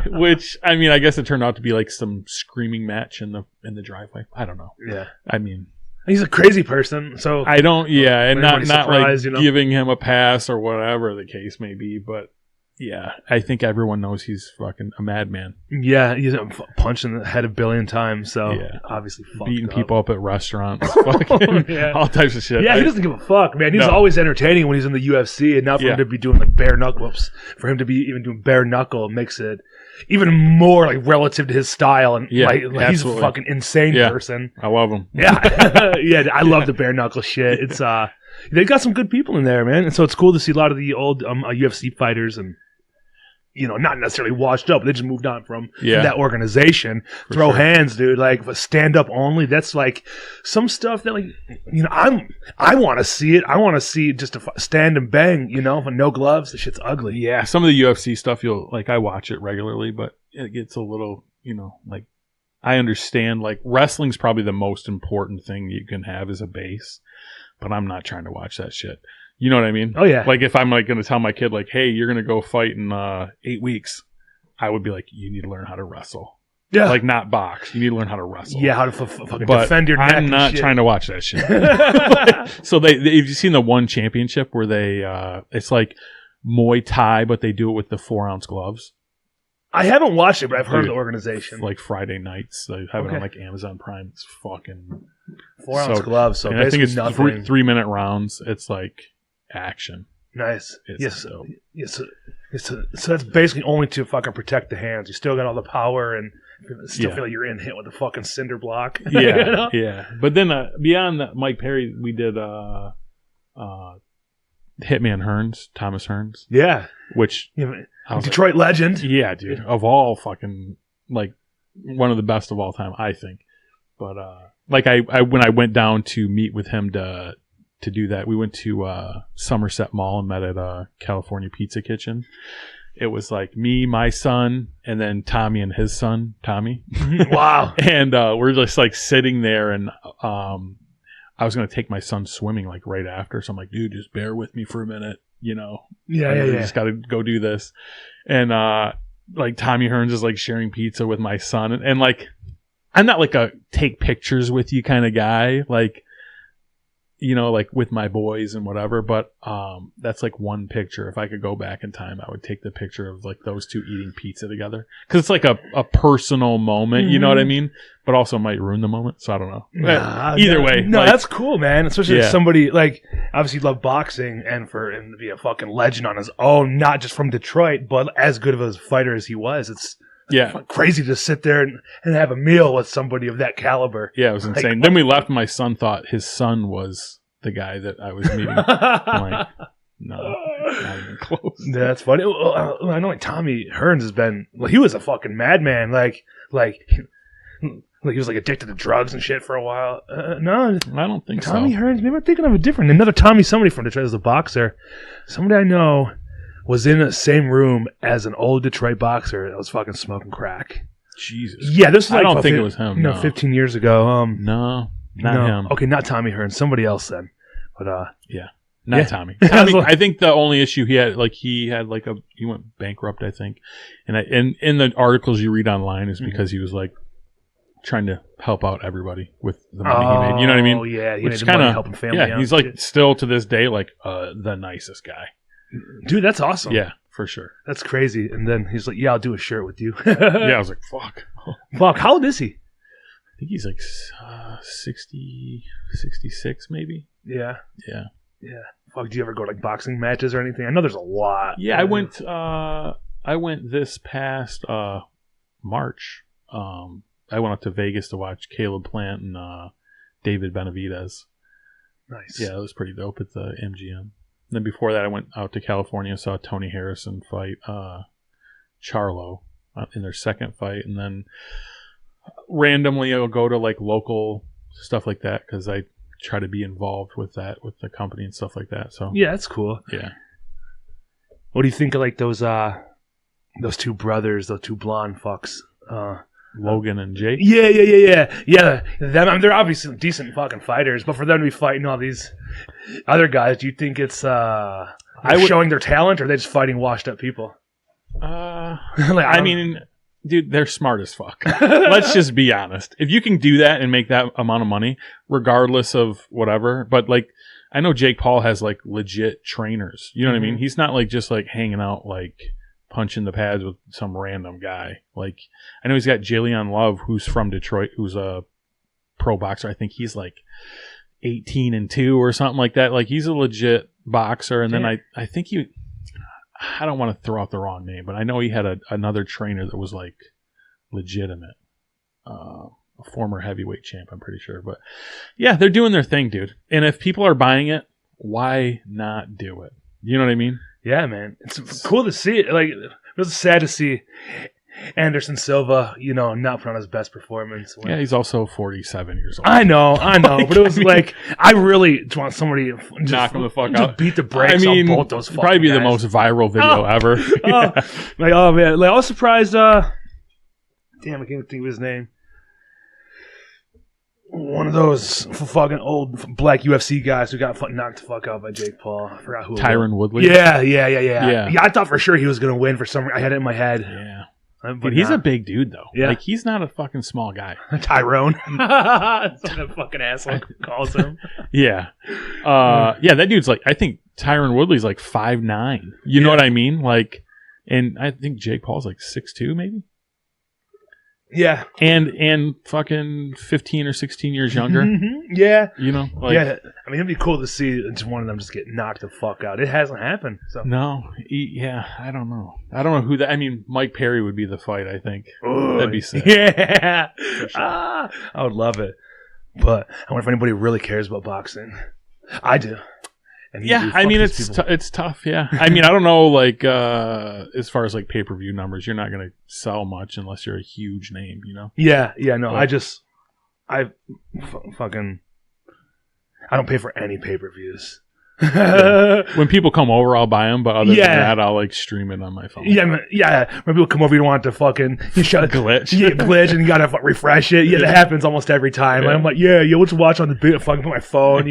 Which, I mean, I guess it turned out to be like some screaming match in the driveway. I don't know. Yeah. I mean, he's a crazy person, so I don't. Yeah, and not like you know? giving him a pass or whatever the case may be, but. Yeah, I think everyone knows he's fucking a madman. Yeah, he's punched in the head a billion times, so obviously beating people up at restaurants, fucking all types of shit. Yeah, he doesn't give a fuck, man. He's always entertaining when he's in the UFC, and now for him to be doing like bare knuckle whoops, for him to be even doing bare knuckle makes it even more like relative to his style, and like he's a fucking insane person. I love him. Yeah, yeah, I love the bare knuckle shit. It's they got some good people in there, man, and so it's cool to see a lot of the old UFC fighters and. You know, not necessarily washed up. They just moved on from that organization. Throw hands, dude. Like stand up only. That's like some stuff that, like, you know, I want to see it. I want to see just to stand and bang. You know, with no gloves. The shit's ugly. Yeah, some of the UFC stuff, I watch it regularly, but it gets a little, you know, like I understand. Like wrestling's probably the most important thing you can have as a base, but I'm not trying to watch that shit. You know what I mean? Oh, yeah. Like, if I'm, like, going to tell my kid, like, hey, you're going to go fight in 8 weeks, I would be like, you need to learn how to wrestle. Yeah. Like, not box. You need to learn how to wrestle. Yeah, how to fucking defend your neck. I'm not trying to watch that shit. So, have you seen the one championship where they, it's like Muay Thai, but they do it with the 4-ounce gloves? I haven't watched it, but I've heard of the organization. Like Friday nights. They have it on, like, Amazon Prime. It's fucking... 4-ounce gloves, so I think it's nothing. 3-minute rounds. It's like... action. Nice. So that's basically only to fucking protect the hands. You still got all the power and still feel like you're in hit with a fucking cinder block. Yeah, you know? Yeah. But then beyond that, Mike Perry, we did Hitman Hearns, Thomas Hearns. Yeah. Which Detroit legend. Yeah, dude. Of all fucking like one of the best of all time, I think. But like I when I went down to meet with him to do that, we went to Somerset Mall and met at California Pizza Kitchen. It was like me, my son, and then Tommy and his son, Tommy. Wow. And we're just like sitting there, and I was going to take my son swimming like right after. So I'm like, dude, just bear with me for a minute, you know? Yeah. Just got to go do this. And like Tommy Hearns is like sharing pizza with my son. And like, I'm not like a take pictures with you kind of guy. Like, you know, like with my boys and whatever. But that's like one picture. If I could go back in time, I would take the picture of like those two eating pizza together, because it's like a personal moment. You know what I mean? But also might ruin the moment. So I don't know. Either way, no, like, that's cool, man. Especially if somebody like obviously you love boxing and to be a fucking legend on his own, not just from Detroit, but as good of a fighter as he was. It's crazy to sit there and have a meal with somebody of that caliber. Yeah, it was insane. Then we left, and my son thought his son was the guy that I was meeting. I'm like, no, not even close. Yeah, that's funny. I know like Tommy Hearns has been, he was a fucking madman. Like he was like addicted to drugs and shit for a while. No, I don't think Tommy so. Hearns, maybe I'm thinking of another Tommy, somebody from Detroit as a boxer. Somebody I know was in the same room as an old Detroit boxer that was fucking smoking crack. Jesus. Yeah, this was like, I don't think it was him. No, 15 years ago. No, not him. Okay, not Tommy Hearns. Somebody else then. But not Tommy. I think the only issue he had he went bankrupt, I think. And in the articles you read online is because he was like trying to help out everybody with the money he made. You know what I mean? Oh yeah, he which kind of helping family. Yeah, he's like still to this day like the nicest guy. Dude, that's awesome. Yeah, for sure. That's crazy. And then he's like, "Yeah, I'll do a shirt with you." Yeah, I was like, "Fuck." Fuck. How old is he? I think he's like 60, 66 maybe. Yeah. Yeah. Yeah. Fuck. Do you ever go to like boxing matches or anything? I know there's a lot. Yeah, I went this past March. I went up to Vegas to watch Caleb Plant and David Benavidez. Nice. Yeah, it was pretty dope at the MGM. And then before that, I went out to California, saw Tony Harrison fight Charlo in their second fight, and then randomly I'll go to like local stuff like that because I try to be involved with that with the company and stuff like that. So yeah, that's cool. Yeah. What do you think of like those two brothers, those two blonde fucks? Logan and Jake. Yeah. They're obviously decent fucking fighters, but for them to be fighting all these other guys, do you think it's showing their talent, or are they just fighting washed up people? I mean, dude, they're smart as fuck. Let's just be honest. If you can do that and make that amount of money, regardless of whatever, but like, I know Jake Paul has like legit trainers. You know what I mean? He's not like just like hanging out like punching the pads with some random guy. Like, I know he's got Jillian Love, who's from Detroit, who's a pro boxer. I think he's like 18-2 or something like that. Like, he's a legit boxer. And then I think I don't want to throw out the wrong name, but I know he had another trainer that was like legitimate, a former heavyweight champ, I'm pretty sure. But yeah, they're doing their thing, dude. And if people are buying it, why not do it? You know what I mean? Yeah, man. It's cool to see it. Like, it was sad to see Anderson Silva, not put on his best performance. Yeah, he's also 47 years old. I know. But it was like, I really just want somebody to just knock him the fuck out. Beat the brakes on both those fucking probably be guys. the most viral video ever. Like, oh man. Like, I was surprised, damn, I can't think of his name. One of those fucking old black UFC guys who got knocked the fuck out by Jake Paul. I forgot who. Tyron Woodley? Yeah. I thought for sure he was going to win for some reason. I had it in my head. Yeah. But he's a big dude, though. Yeah. Like, he's not a fucking small guy. Tyrone. That's what that fucking asshole calls him. Yeah. Yeah, that dude's like, I think Tyron Woodley's like 5'9". You know what I mean? Like, and I think Jake Paul's like 6'2", maybe? Yeah. And fucking 15 or 16 years younger. Yeah. Like, yeah. I mean, it'd be cool to see just one of them just get knocked the fuck out. It hasn't happened. So. No. Yeah. I don't know. I don't know who that. I mean, Mike Perry would be the fight, I think. Ooh, that'd be sick. Yeah. For sure. I would love it. But I wonder if anybody really cares about boxing. I do. And yeah, I mean, it's tough, yeah. I mean, I don't know, like, as far as, like, pay-per-view numbers, you're not going to sell much unless you're a huge name, Yeah, no, but I don't pay for any pay-per-views. Yeah. When people come over, I'll buy them, but other than that, I'll, like, stream it on my phone. Yeah. When people come over, you don't want to fucking glitch. Yeah, glitch, and you got to refresh it. Yeah, that happens almost every time. Yeah. I'm like, we'll just watch on the bit, fucking put my phone,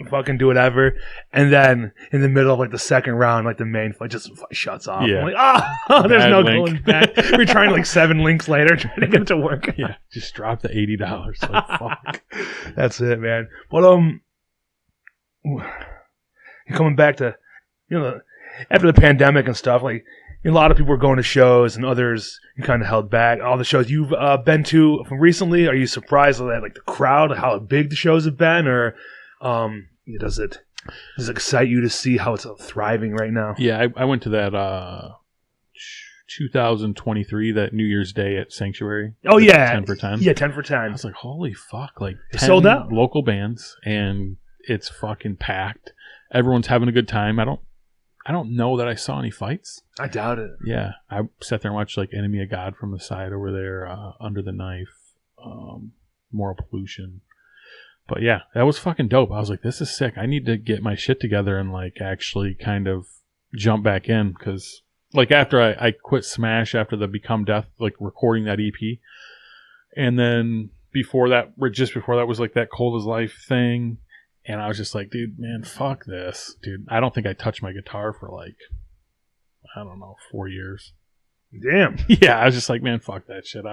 fucking do whatever. And then in the middle of, like, the second round, like, the main fight just shuts off. Yeah. I'm like, there's no link. going back. We're trying, like, 7 links later, trying to get it to work. Yeah, just drop the $80. Like, fuck. That's it, man. But, coming back to, after the pandemic and stuff, like a lot of people were going to shows and others you kind of held back. All the shows you've been to from recently, are you surprised at like the crowd, how big the shows have been, or does it excite you to see how it's thriving right now? Yeah, I went to that 2023, that New Year's Day at Sanctuary. Oh yeah, 10 for 10. Yeah, 10 for 10. I was like, holy fuck! Like 10 sold out. Local bands, and it's fucking packed. Everyone's having a good time. I don't know that I saw any fights. I doubt it. Yeah, I sat there and watched like Enemy of God from the side over there, Under the Knife, Moral Pollution. But yeah, that was fucking dope. I was like, this is sick. I need to get my shit together and like actually kind of jump back in, because like after I quit Smash after the Become Death, like recording that EP, and then before that was like that Cold as Life thing, and I was just like, dude, man, fuck this, dude. I don't think I touched my guitar for like, I don't know, 4 years. Damn. Yeah, I was just like, man, fuck that shit.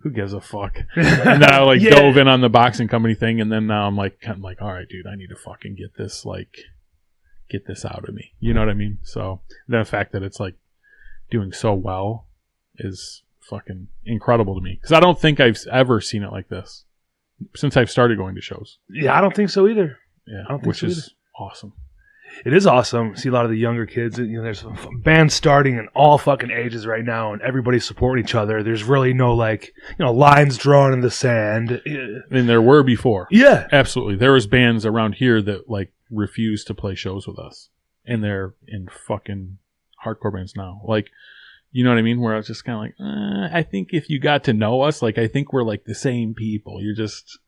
Who gives a fuck? And then I like dove in on the boxing company thing, and then now I'm like, all right, dude, I need to fucking get this out of me. You know what I mean? So the fact that it's like doing so well is fucking incredible to me, because I don't think I've ever seen it like this since I've started going to shows. Yeah, I don't think so either. Yeah, I don't think which so is either. awesome. It is awesome. See a lot of the younger kids. There's bands starting in all fucking ages right now, and everybody's supporting each other. There's really no lines drawn in the sand. And there were before. Yeah, absolutely. There was bands around here that like refused to play shows with us, and they're in fucking hardcore bands now. Like, you know what I mean? Where I was just kind of like, I think if you got to know us, like I think we're like the same people. You're just.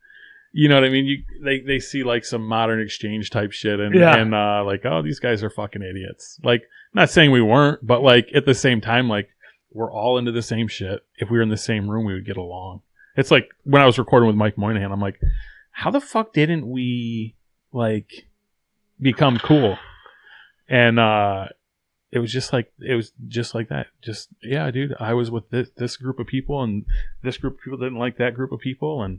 You know what I mean? They see like some Modern Exchange type shit and like, oh, these guys are fucking idiots. Like, not saying we weren't, but like at the same time, like we're all into the same shit. If we were in the same room, we would get along. It's like when I was recording with Mike Moynihan, I'm like, how the fuck didn't we like become cool? And it was just like that. Just, yeah, dude, I was with this group of people, and this group of people didn't like that group of people, and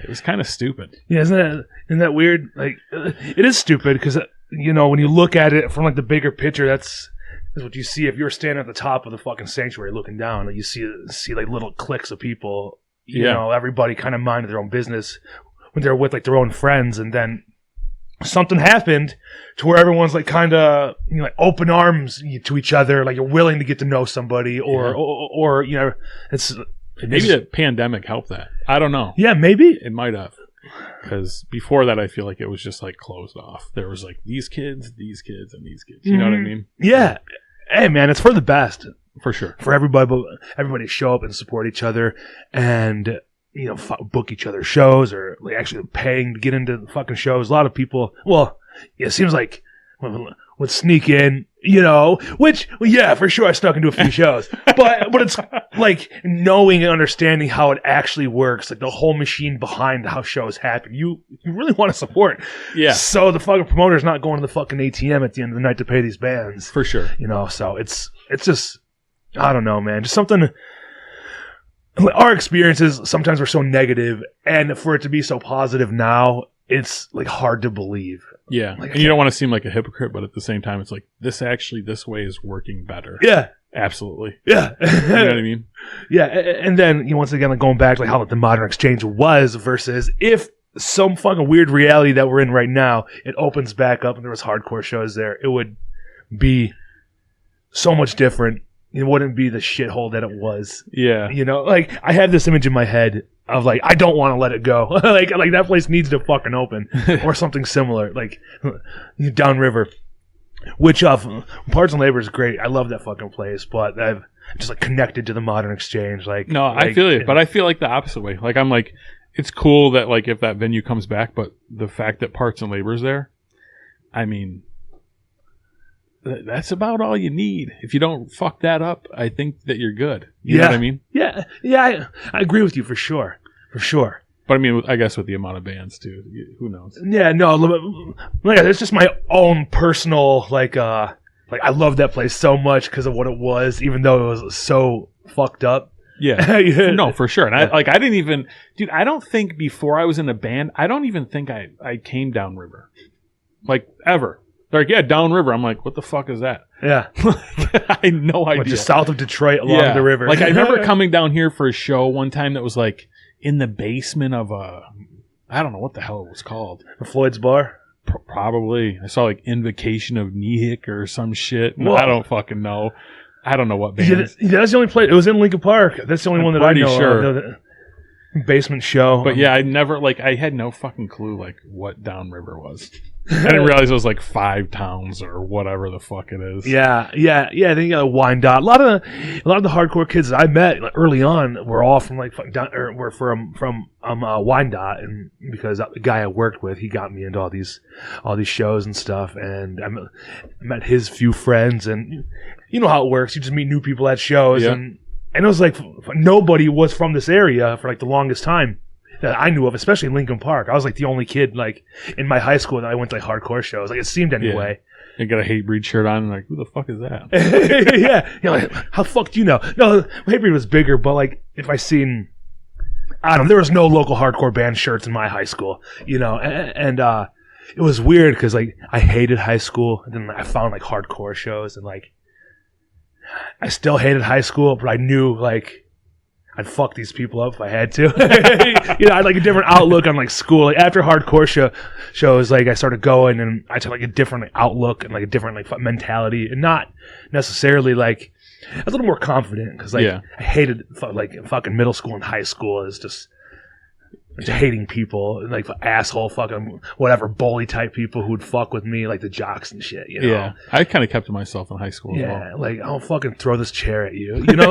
it was kind of stupid. Yeah, isn't that weird? Like, it is stupid because when you look at it from like the bigger picture, that's what you see. If you're standing at the top of the fucking sanctuary looking down, you see like little cliques of people. You know, everybody kind of minded their own business when they're with like their own friends, and then something happened to where everyone's like kind of like open arms to each other, like you're willing to get to know somebody, or it's. Maybe the pandemic helped that. I don't know. Yeah, maybe. It might have. Because before that, I feel like it was just like closed off. There was like these kids, and these kids. You know what I mean? Yeah. Hey, man, it's for the best. For sure. For everybody to show up and support each other and, book each other's shows, or like actually paying to get into the fucking shows. A lot of people, it seems like would sneak in, which, for sure I snuck into a few shows, but it's like knowing and understanding how it actually works, like the whole machine behind how shows happen. You really want to support. Yeah. So the fucking promoter's not going to the fucking ATM at the end of the night to pay these bands. For sure. So it's just, I don't know, man, just something. Our experiences sometimes were so negative, and for it to be so positive now, it's like hard to believe. Yeah, and you don't want to seem like a hypocrite, but at the same time, it's like this way is working better. Yeah, absolutely. Yeah, you know what I mean. Yeah, and then once again, like going back to like how the Modern Exchange was versus if some fucking weird reality that we're in right now, it opens back up and there was hardcore shows there, it would be so much different. It wouldn't be the shithole that it was. Yeah, like I have this image in my head of like I don't want to let it go. like that place needs to fucking open or something similar. Like downriver, which Parts and Labor is great. I love that fucking place, but I've just like connected to the Modern Exchange. I feel it, but I feel like the opposite way. Like I'm like, it's cool that like if that venue comes back, but the fact that Parts and Labor is there, I mean. That's about all you need. If you don't fuck that up, I think that you're good. You know what I mean? Yeah, I agree with you for sure. But I mean, I guess with the amount of bands too, who knows? Yeah, no, it's just my own personal like I love that place so much because of what it was, even though it was so fucked up. Yeah, no, for sure. And I didn't even, dude. I don't think before I was in a band, I don't even think I came downriver. like ever. They're like, yeah, downriver. I'm like, what the fuck is that? Yeah. I had no idea. Just south of Detroit along the river. Like I remember coming down here for a show one time that was like in the basement of I don't know what the hell it was called. Floyd's Bar? Probably. I saw like Invocation of Nihik or some shit. Whoa. I don't fucking know. I don't know what band. Yeah, that's the only place. It was in Lincoln Park. That's the only one that I know. Sure. Basement show. But yeah, I had no fucking clue like what downriver was. I didn't realize it was like 5 towns or whatever the fuck it is. Yeah. Then you got Wyandotte. A lot of the hardcore kids that I met early on were all from like were from Wyandotte, and because the guy I worked with, he got me into all these shows and stuff, and I met his few friends, and you know how it works. You just meet new people at shows, and it was like nobody was from this area for like the longest time that I knew of, especially in Lincoln Park. I was like the only kid like in my high school that I went to like hardcore shows. Like it seemed anyway. Yeah. You got a Hatebreed shirt on, and like, who the fuck is that? Yeah. You're like, how the fuck do you know? No, Hatebreed was bigger, but like if I seen, I don't know, there was no local hardcore band shirts in my high school, you know, and it was weird because like I hated high school, and then I found like hardcore shows, and like I still hated high school, but I knew like I'd fuck these people up if I had to. You know, I had like a different outlook on like school. Like after hardcore shows, like I started going, and I took like a different outlook and like a different like mentality, and not necessarily like I was a little more confident because like I hated like fucking middle school and high school is just hating people, like asshole fucking whatever bully type people who would fuck with me, like the jocks and shit, you know. Yeah, I kind of kept to myself in high school. Yeah, like I'll fucking throw this chair at you, you know,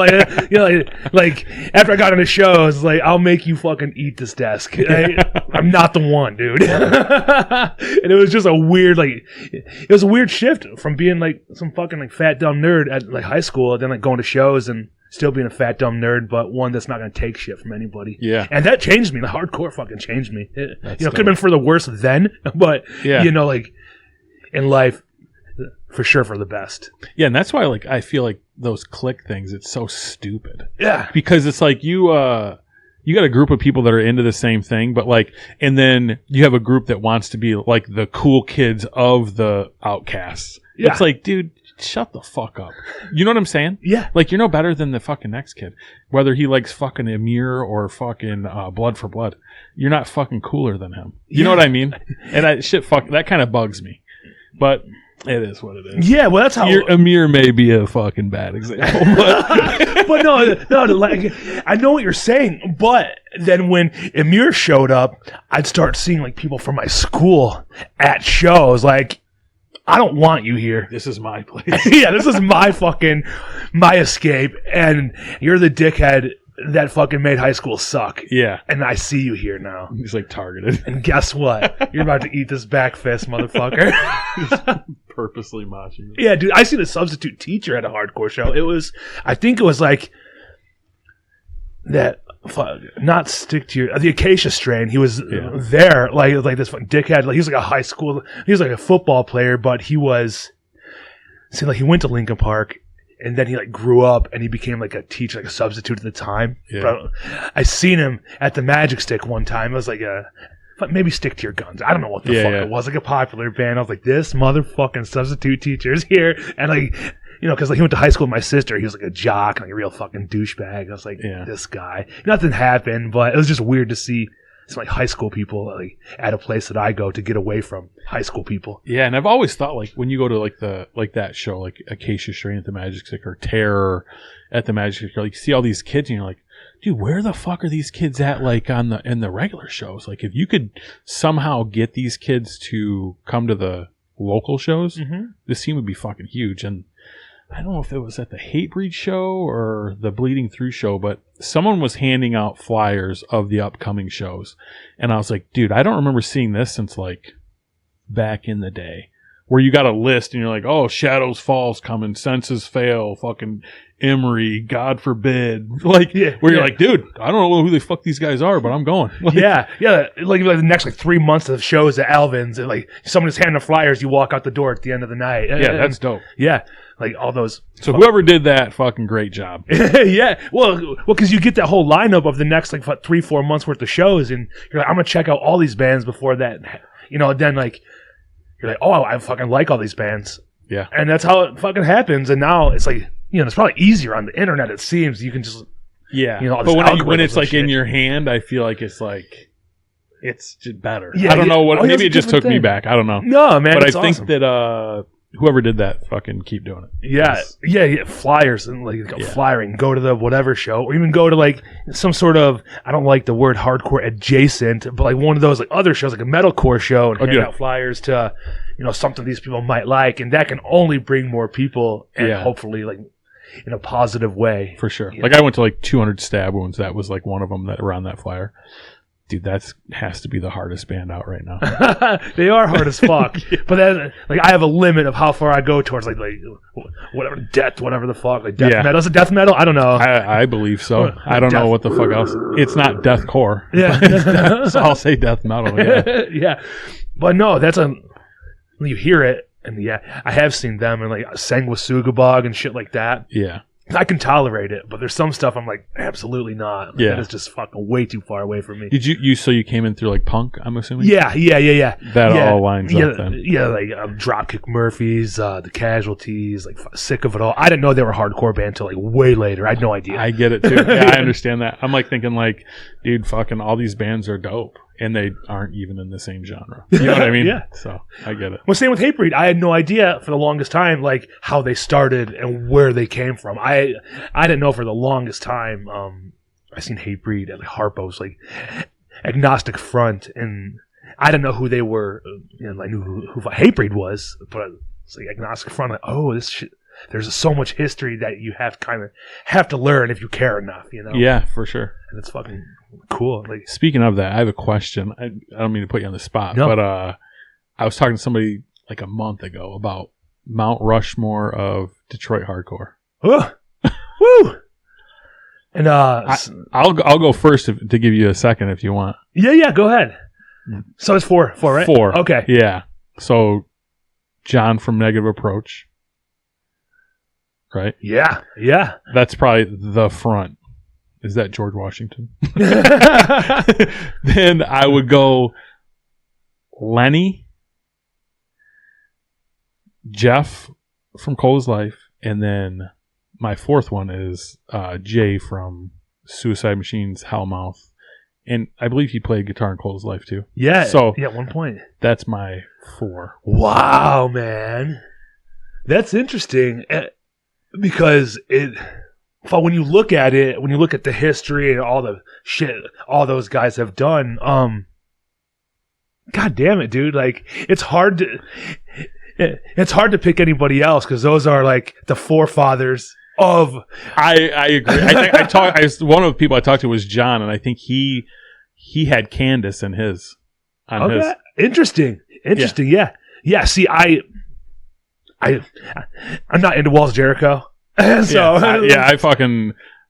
like after I got into shows, like I'll make you fucking eat this desk. I'm not the one, dude. And it was just a weird, like, it was a weird shift from being like some fucking like fat dumb nerd at like high school, and then like going to shows and still being a fat dumb nerd, but one that's not going to take shit from anybody. Yeah. And that changed me. The hardcore fucking changed me. It, you know, could have been for the worse then, but you know, like in life, for sure for the best. Yeah, and that's why like I feel like those clique things, it's so stupid. Yeah. Because it's like you got a group of people that are into the same thing, but like, and then you have a group that wants to be like the cool kids of the outcasts. Yeah. It's like, dude, shut the fuck up. You know what I'm saying? Yeah. Like, you're no better than the fucking next kid. Whether he likes fucking Emir or fucking Blood for Blood. You're not fucking cooler than him. You know what I mean? And that kind of bugs me. But it is what it is. Yeah, well, that's how... Emir may be a fucking bad example. But no, like, I know what you're saying, but then when Emir showed up, I'd start seeing, like, people from my school at shows, like, I don't want you here. This is my place. Yeah, this is my escape, and you're the dickhead that fucking made high school suck. Yeah. And I see you here now. He's like targeted. And guess what? You're about to eat this back fist, motherfucker. Purposely moshing me. Yeah, dude, I seen a substitute teacher at a hardcore show. I think it was like that, not stick to the Acacia strain. He was there, like this fucking dickhead. Like he was like a high school, he was like a football player, but he went to Lincoln Park. And then he like grew up and he became like a teacher, like a substitute at the time. Yeah. But I seen him at the Magic Stick one time. It was like maybe Stick to Your Guns. I don't know what the fuck it was. Like a popular band. I was like, this motherfucking substitute teacher is here. And like, you know, because like he went to high school with my sister. He was like a jock, like a real fucking douchebag. I was like, this guy. Nothing happened, but it was just weird to see some like high school people like at a place that I go to get away from high school people. Yeah, and I've always thought like when you go to like that show, like Acacia Strain at the Magic Stick or Terror at the Magic Stick, like you see all these kids and you're like, dude, where the fuck are these kids at like in the regular shows? Like if you could somehow get these kids to come to the local shows, this scene would be fucking huge. And I don't know if it was at the Hatebreed show or the Bleeding Through show, but someone was handing out flyers of the upcoming shows. And I was like, dude, I don't remember seeing this since like back in the day where you got a list and you're like, oh, Shadows Falls coming, Senses Fail, fucking Emery, God Forbid. Like, where you're like, dude, I don't know who the fuck these guys are, but I'm going. Like, like the next like 3 months of shows at Alvin's, and like someone just handing the flyers, you walk out the door at the end of the night. Yeah, that's dope. Yeah. Like all those. So whoever did that, fucking great job. Yeah. Well, because you get that whole lineup of the next like 3-4 months worth of shows, and you're like, I'm gonna check out all these bands before that. You know, then like you're like, oh, I fucking like all these bands. Yeah. And that's how it fucking happens. And now it's like, it's probably easier on the internet, it seems. You can just, Yeah. all But this when it's algorithms and like in shit. your hand, I feel like it's just better. Yeah, I don't know what. oh, yeah, Maybe it it's a just took different me thing. back. I don't know. No, man. But it's I think awesome. that whoever did that, fucking keep doing it. Yeah. Flyers and like Yeah. flyering. Go to the whatever show, or even go to like some sort of, I don't like the word hardcore adjacent, but like one of those like other shows, like a metalcore show, and hand yeah. out flyers to, something these people might like, and that can only bring more people, and Yeah. hopefully like in a positive way. For sure. Yeah. Like I went to like 200 Stab Wounds. That was like one of them that were on that flyer. Dude, has to be the hardest band out right now. They are hard as fuck, but then like I have a limit of how far I go towards like whatever death, whatever the fuck, like death Yeah. metal. Is it death metal? I don't know. I believe so. I don't know what the fuck else. It's not deathcore. Yeah. So I'll say death metal. Yeah. Yeah, but no, when you hear it, and yeah, I have seen them and like Sanguisugabog and shit like that. Yeah. I can tolerate it, but there's some stuff I'm like, absolutely not. Like, Yeah. that is just fucking way too far away from me. Did so you came in through like punk, I'm assuming? Yeah. That Yeah, all lines up then. Yeah, like Dropkick Murphys, the Casualties, like Sick of It All. I didn't know they were a hardcore band until like way later. I had no idea. I get it too. Yeah, I understand that. I'm like thinking like, dude, fucking all these bands are dope. And they aren't even in the same genre. You know what I mean? Yeah. So I get it. Well, same with Hatebreed. I had no idea for the longest time, like how they started and where they came from. I didn't know for the longest time. I seen Hatebreed at like Harpo's, like Agnostic Front, and I didn't know who they were. I knew who Hatebreed was, but it's like Agnostic Front. Like, oh, this shit. There's so much history that you have to learn if you care enough. Yeah, for sure. And it's fucking cool. Like, Speaking of that, I have a question. I don't mean to put you on the spot, No. but I was talking to somebody like a month ago about Mount Rushmore of Detroit hardcore. woo. And I'll go first to give you a second if you want. yeah, go ahead. So it's four, right? 4. Okay. Yeah. So John from Negative Approach, right? Yeah. That's probably the front. Is that George Washington? Then I would go Lenny, Jeff from Cole's Life, and then my fourth one is Jay from Suicide Machine's Hellmouth. And I believe he played guitar in Cole's Life too. Yeah. So at one point. that's my 4. Wow, man. That's interesting because but when you look at it, when you look at the history and all the shit all those guys have done, God damn it, dude. Like, it's hard to pick anybody else because those are like the forefathers of. I agree. One of the people I talked to was John, and I think he had Candace in his. On his. Interesting. Yeah. See, I'm not into Walls Jericho. So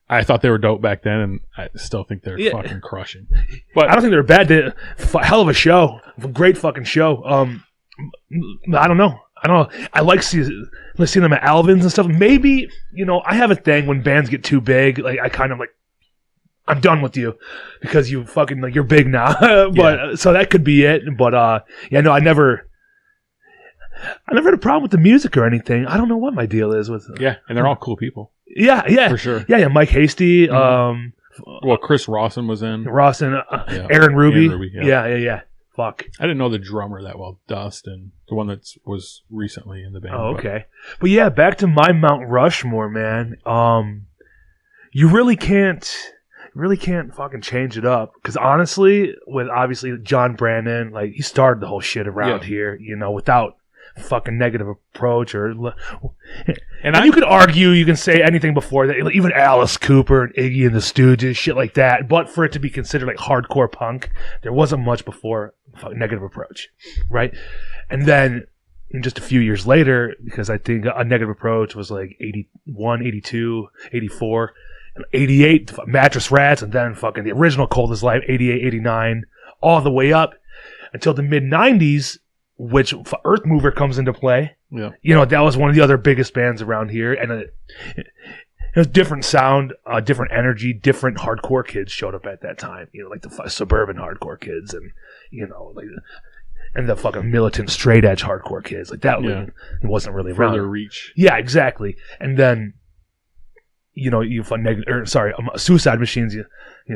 I thought they were dope back then, and I still think they're fucking crushing. But I don't think they're bad. Hell of a show, great fucking show. I don't know. I like seeing them at Alvin's and stuff. Maybe I have a thing when bands get too big. Like I kind of like, I'm done with you because you fucking like you're big now. But so that could be it. But I never had a problem with the music or anything. I don't know what my deal is with. and they're all cool people. Yeah, For sure. Yeah. Mike Hasty, Well, Chris Rawson was in. Rawson, Aaron Ruby. Aaron Ruby, Yeah. Fuck. I didn't know the drummer that well, Dustin, the one that was recently in the band. Oh, okay. But yeah, back to my Mount Rushmore, man. You really can't fucking change it up because honestly, with obviously John Brandon, like he started the whole shit around here, without fucking Negative Approach and you could argue, you can say anything before that, even Alice Cooper and Iggy and the Stooges, shit like that. But for it to be considered like hardcore punk, there wasn't much before Negative Approach, right? And then just a few years later, because I think a Negative Approach was like 81, 82, 84, and 88, Mattress Rats, and then fucking the original Cold as Life, 88, 89, all the way up until the mid-90s, which Earth Mover comes into play. Yeah. That was one of the other biggest bands around here, and it was different sound, different energy, different hardcore kids showed up at that time. Like the suburban hardcore kids, and like and the fucking militant straight edge hardcore kids. Like that it wasn't really around. Further reach. Yeah, exactly. And then, you find Suicide Machines.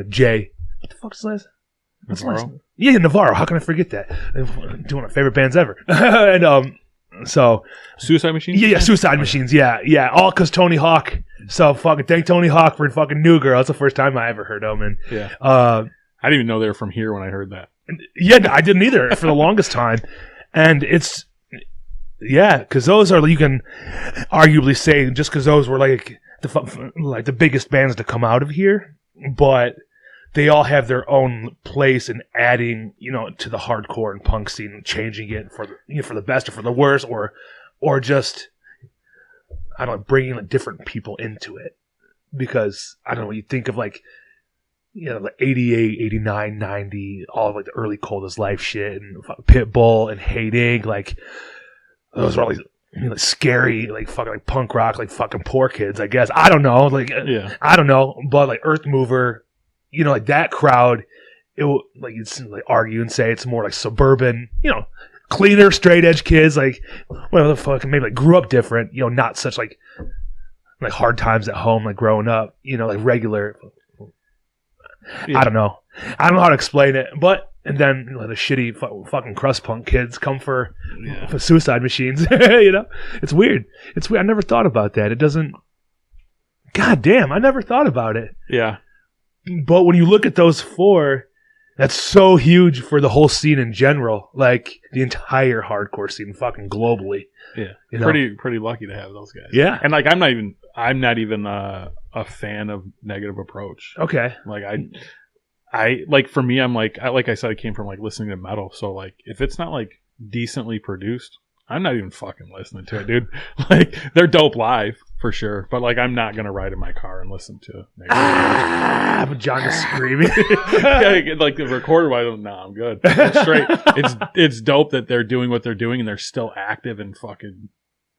Jay. What the fuck's his last? What's his last name? Yeah, Navarro. How can I forget that? One of my favorite bands ever. And so Suicide Machines. Yeah, Suicide Machines. Yeah. All because Tony Hawk. So fucking thank Tony Hawk for fucking New Girl. That's the first time I ever heard them. And yeah, I didn't even know they were from here when I heard that. Yeah, I didn't either for the longest time. And it's because those are, you can arguably say, just because those were like the biggest bands to come out of here, but they all have their own place in adding, to the hardcore and punk scene, and changing it for the best or for the worst, or just, I don't know, bringing different people into it. Because, I don't know, you think of like 88, 89, 90, all of like the early Cold as Life shit, and Pitbull and Hating, like, those were all like, scary, like fucking like punk rock, like fucking Poor Kids, I guess. I don't know, I don't know, but like Earth Mover, like that crowd, it will, like, you'd argue and say it's more like suburban, cleaner, straight edge kids, like, whatever the fuck, maybe like grew up different, not such like hard times at home, like growing up, like regular. Yeah. I don't know how to explain it, but and then the shitty fucking crust punk kids come for Suicide Machines. It's weird. I never thought about that. It doesn't. God damn, I never thought about it. Yeah. But when you look at those four, that's so huge for the whole scene in general, like the entire hardcore scene, fucking globally. Yeah, pretty lucky to have those guys. Yeah, and like I'm not even a fan of Negative Approach. Okay, like I like, for me, I'm like I said, I came from like listening to metal, so like if it's not like decently produced, I'm not even fucking listening to it, dude. Like, they're dope live for sure, but like I'm not gonna ride in my car and listen to Negative but John is screaming. Yeah, like the recorder, I'm good. It's straight. It's dope that they're doing what they're doing and they're still active and fucking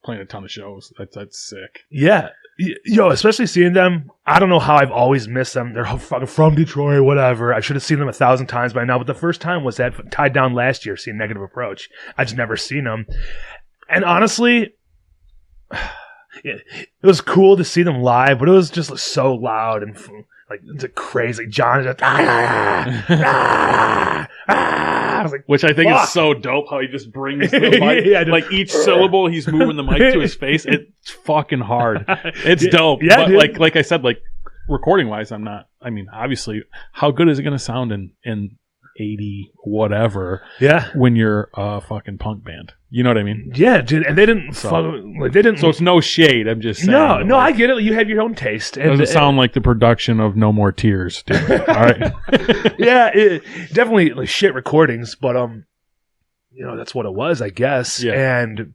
playing a ton of shows. That's sick. Yeah. Especially seeing them. I don't know how I've always missed them. They're fucking from Detroit, whatever. I should have seen them 1,000 times by now. But the first time was that Tied Down last year, seeing Negative Approach. I just never seen them. And honestly, it was cool to see them live, but it was just so loud and like it's crazy. John just I was like, which I think is so dope how he just brings the mic. Yeah, like each syllable he's moving the mic to his face. It's fucking hard. It's dope. Yeah, but like I said, like recording wise, obviously, how good is it going to sound in 80 whatever? Yeah, when you're a fucking punk band, you know what I mean? Yeah, dude. And they didn't. So it's no shade. I'm just saying. No, like, I get it. You have your own taste. It doesn't sound like the production of No More Tears, dude. All right. Yeah, definitely like shit recordings, but that's what it was, I guess. Yeah. And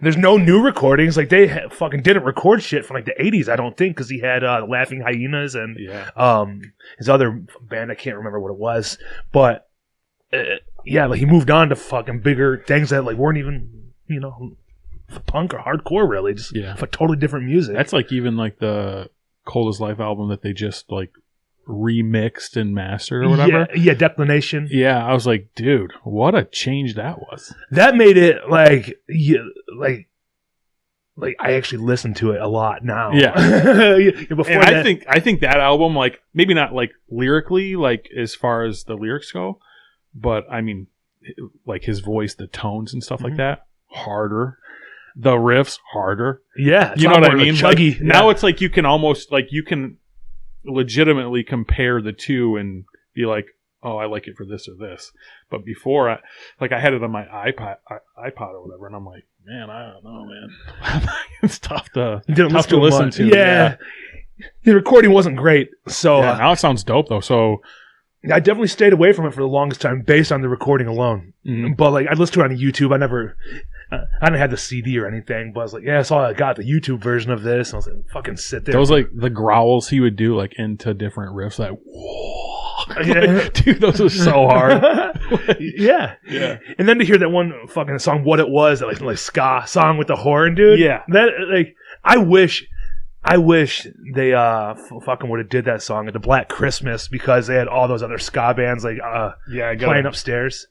there's no new recordings. Like they fucking didn't record shit from like the 80s, I don't think, because he had Laughing Hyenas and his other band. I can't remember what it was, but like he moved on to fucking bigger things that like weren't even punk or hardcore, really, just for totally different music. That's like even like the Cold as Life album that they just like remixed and mastered or whatever. Yeah, Declination. Yeah, I was like, dude, what a change that was. That made it like I actually listen to it a lot now. Yeah. Before and I think that album, like, maybe not like lyrically, like as far as the lyrics go, but I mean, like his voice, the tones and stuff like that, harder. The riffs harder. Yeah, you know what I mean? Chuggy. Like, now it's like you can almost like you can legitimately compare the two and be like, oh, I like it for this or this. But before, I had it on my iPod or whatever, and I'm like, man, I don't know, man. It's tough to listen to. Yeah. The recording wasn't great, so now it sounds dope though. So I definitely stayed away from it for the longest time based on the recording alone. Mm-hmm. But like I listened to it on YouTube. I didn't have the CD or anything, but I was like, yeah, so I got the YouTube version of this. And I was like, fucking sit there. Those like the growls he would do like into different riffs, like, whoa. Yeah. Like, dude, those are so hard. Yeah. And then to hear that one fucking song, What It Was, that like ska song with the horn, dude. Yeah. That like I wish they fucking would have did that song at the Black Christmas, because they had all those other ska bands like playing upstairs.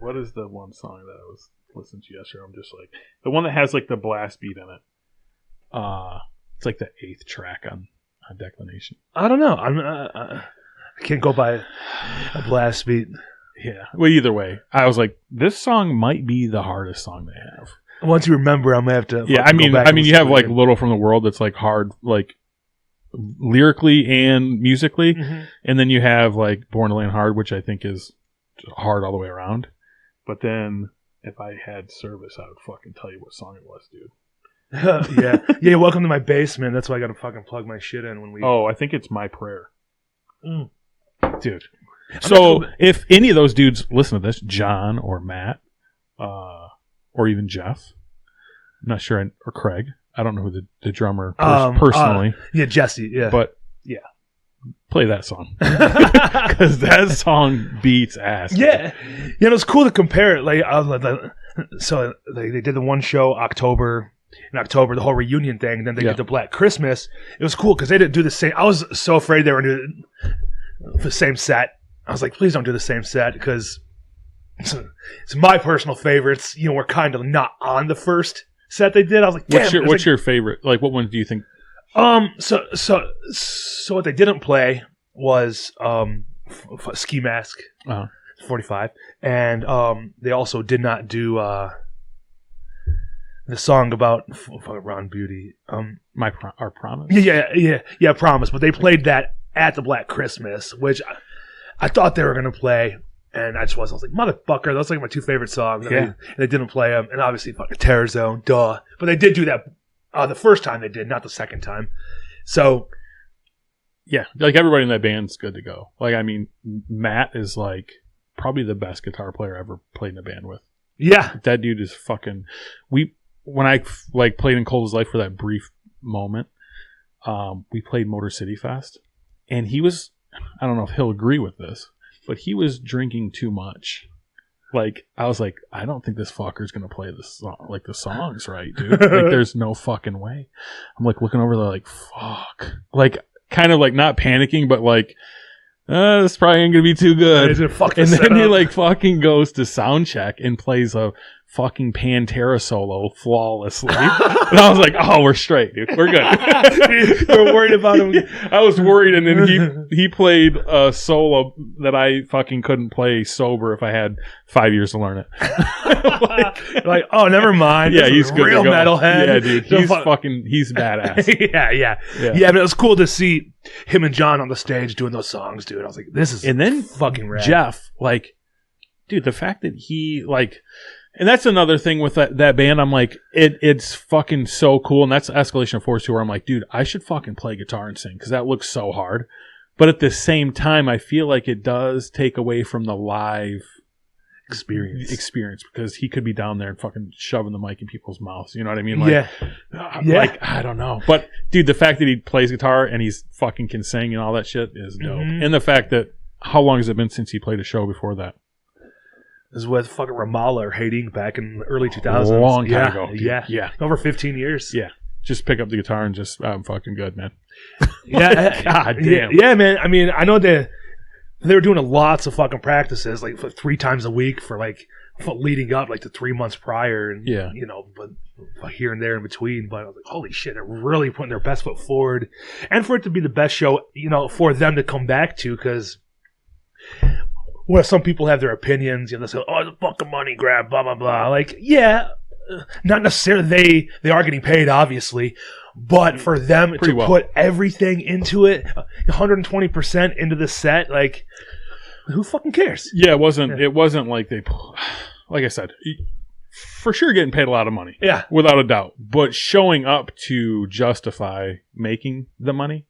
What is the one song that I was listening to yesterday? I'm just like the one that has like the blast beat in it. It's like the 8th track on Declination. I don't know. I can't go by a blast beat. Yeah. Well, either way, I was like, this song might be the hardest song they have. Once you remember, I'm gonna have to. Yeah, I mean, you have like Little from the World that's like hard, like lyrically and musically, and then you have like Born to Land Hard, which I think is hard all the way around. But then, if I had service, I would fucking tell you what song it was, dude. yeah. Welcome to my basement. That's why I gotta fucking plug my shit in when we. Oh, I think it's My Prayer, dude. So if any of those dudes listen to this, John or Matt, or even Jeff, I'm not sure, or Craig. I don't know who the drummer personally. Yeah, Jesse. Yeah, but yeah, play that song because that song beats ass. Yeah, it was cool to compare it. Like, so they did the one show in October, the whole reunion thing. And then they did the Black Christmas. It was cool because they didn't do the same. I was so afraid they were doing the same set. I was like, please don't do the same set because it's my personal favorites. You know, we're kind of not on the first set they did. I was like, damn. What's your favorite? Like, what one do you think? So what they didn't play was Ski Mask 45, and they also did not do the song about Ron Beauty. Our Promise. Yeah, Promise. But they played that at the Black Christmas, which I thought they were gonna play. And I was like, motherfucker, those are like my 2 favorite songs. Yeah. And they didn't play them. And obviously, fucking Terror Zone, duh. But they did do that the first time they did, not the second time. So, yeah, like everybody in that band's good to go. Like, I mean, Matt is like probably the best guitar player I ever played in a band with. Yeah. That dude is fucking. When I like played in Cold as Life for that brief moment, we played Motor City Fest. And he was, I don't know if he'll agree with this, but he was drinking too much. Like, I was like, I don't think this fucker's going to play this song, like the songs right, dude. Like, there's no fucking way. I'm like looking over there like, fuck. Like, kind of like not panicking, but like, this probably ain't going to be too good. And then he like fucking goes to sound check and plays a fucking Pantera solo flawlessly. And I was like, oh, we're straight, dude. We're good. We're worried about him. I was worried, and then he played a solo that I fucking couldn't play sober if I had 5 years to learn it. like, oh, never mind. Yeah, he's good. Real metalhead. Yeah, dude. He's badass. Yeah, but it was cool to see him and John on the stage doing those songs, dude. I was like, this is fucking rad. Jeff, like, dude, the fact that he, like, and that's another thing with that band. I'm like, it's fucking so cool. And that's Escalation of Force too, where I'm like, dude, I should fucking play guitar and sing because that looks so hard. But at the same time, I feel like it does take away from the live experience because he could be down there and fucking shoving the mic in people's mouths. You know what I mean? Like, like, I don't know. But dude, the fact that he plays guitar and he's fucking can sing and all that shit is dope. And the fact that, how long has it been since he played a show before that? This is with fucking Ramallah or Hating back in the early 2000s. A long time ago. Dude. Yeah. Over 15 years. Yeah. Just pick up the guitar and just, I'm fucking good, man. Yeah. God damn. Yeah, man. I mean, I know they were doing lots of fucking practices, like 3 times a week for like leading up like to 3 months prior. And, you know, but here and there in between. But I was like, holy shit, they're really putting their best foot forward. And for it to be the best show, you know, for them to come back to, because well, some people have their opinions, you know, they say, oh, it's a fucking money grab, blah, blah, blah. Like, yeah, not necessarily they are getting paid, obviously, but for them to put everything into it, 120% into the set, like, who fucking cares? Yeah, it wasn't like they, like I said, for sure getting paid a lot of money. Yeah. Without a doubt. But showing up to justify making the money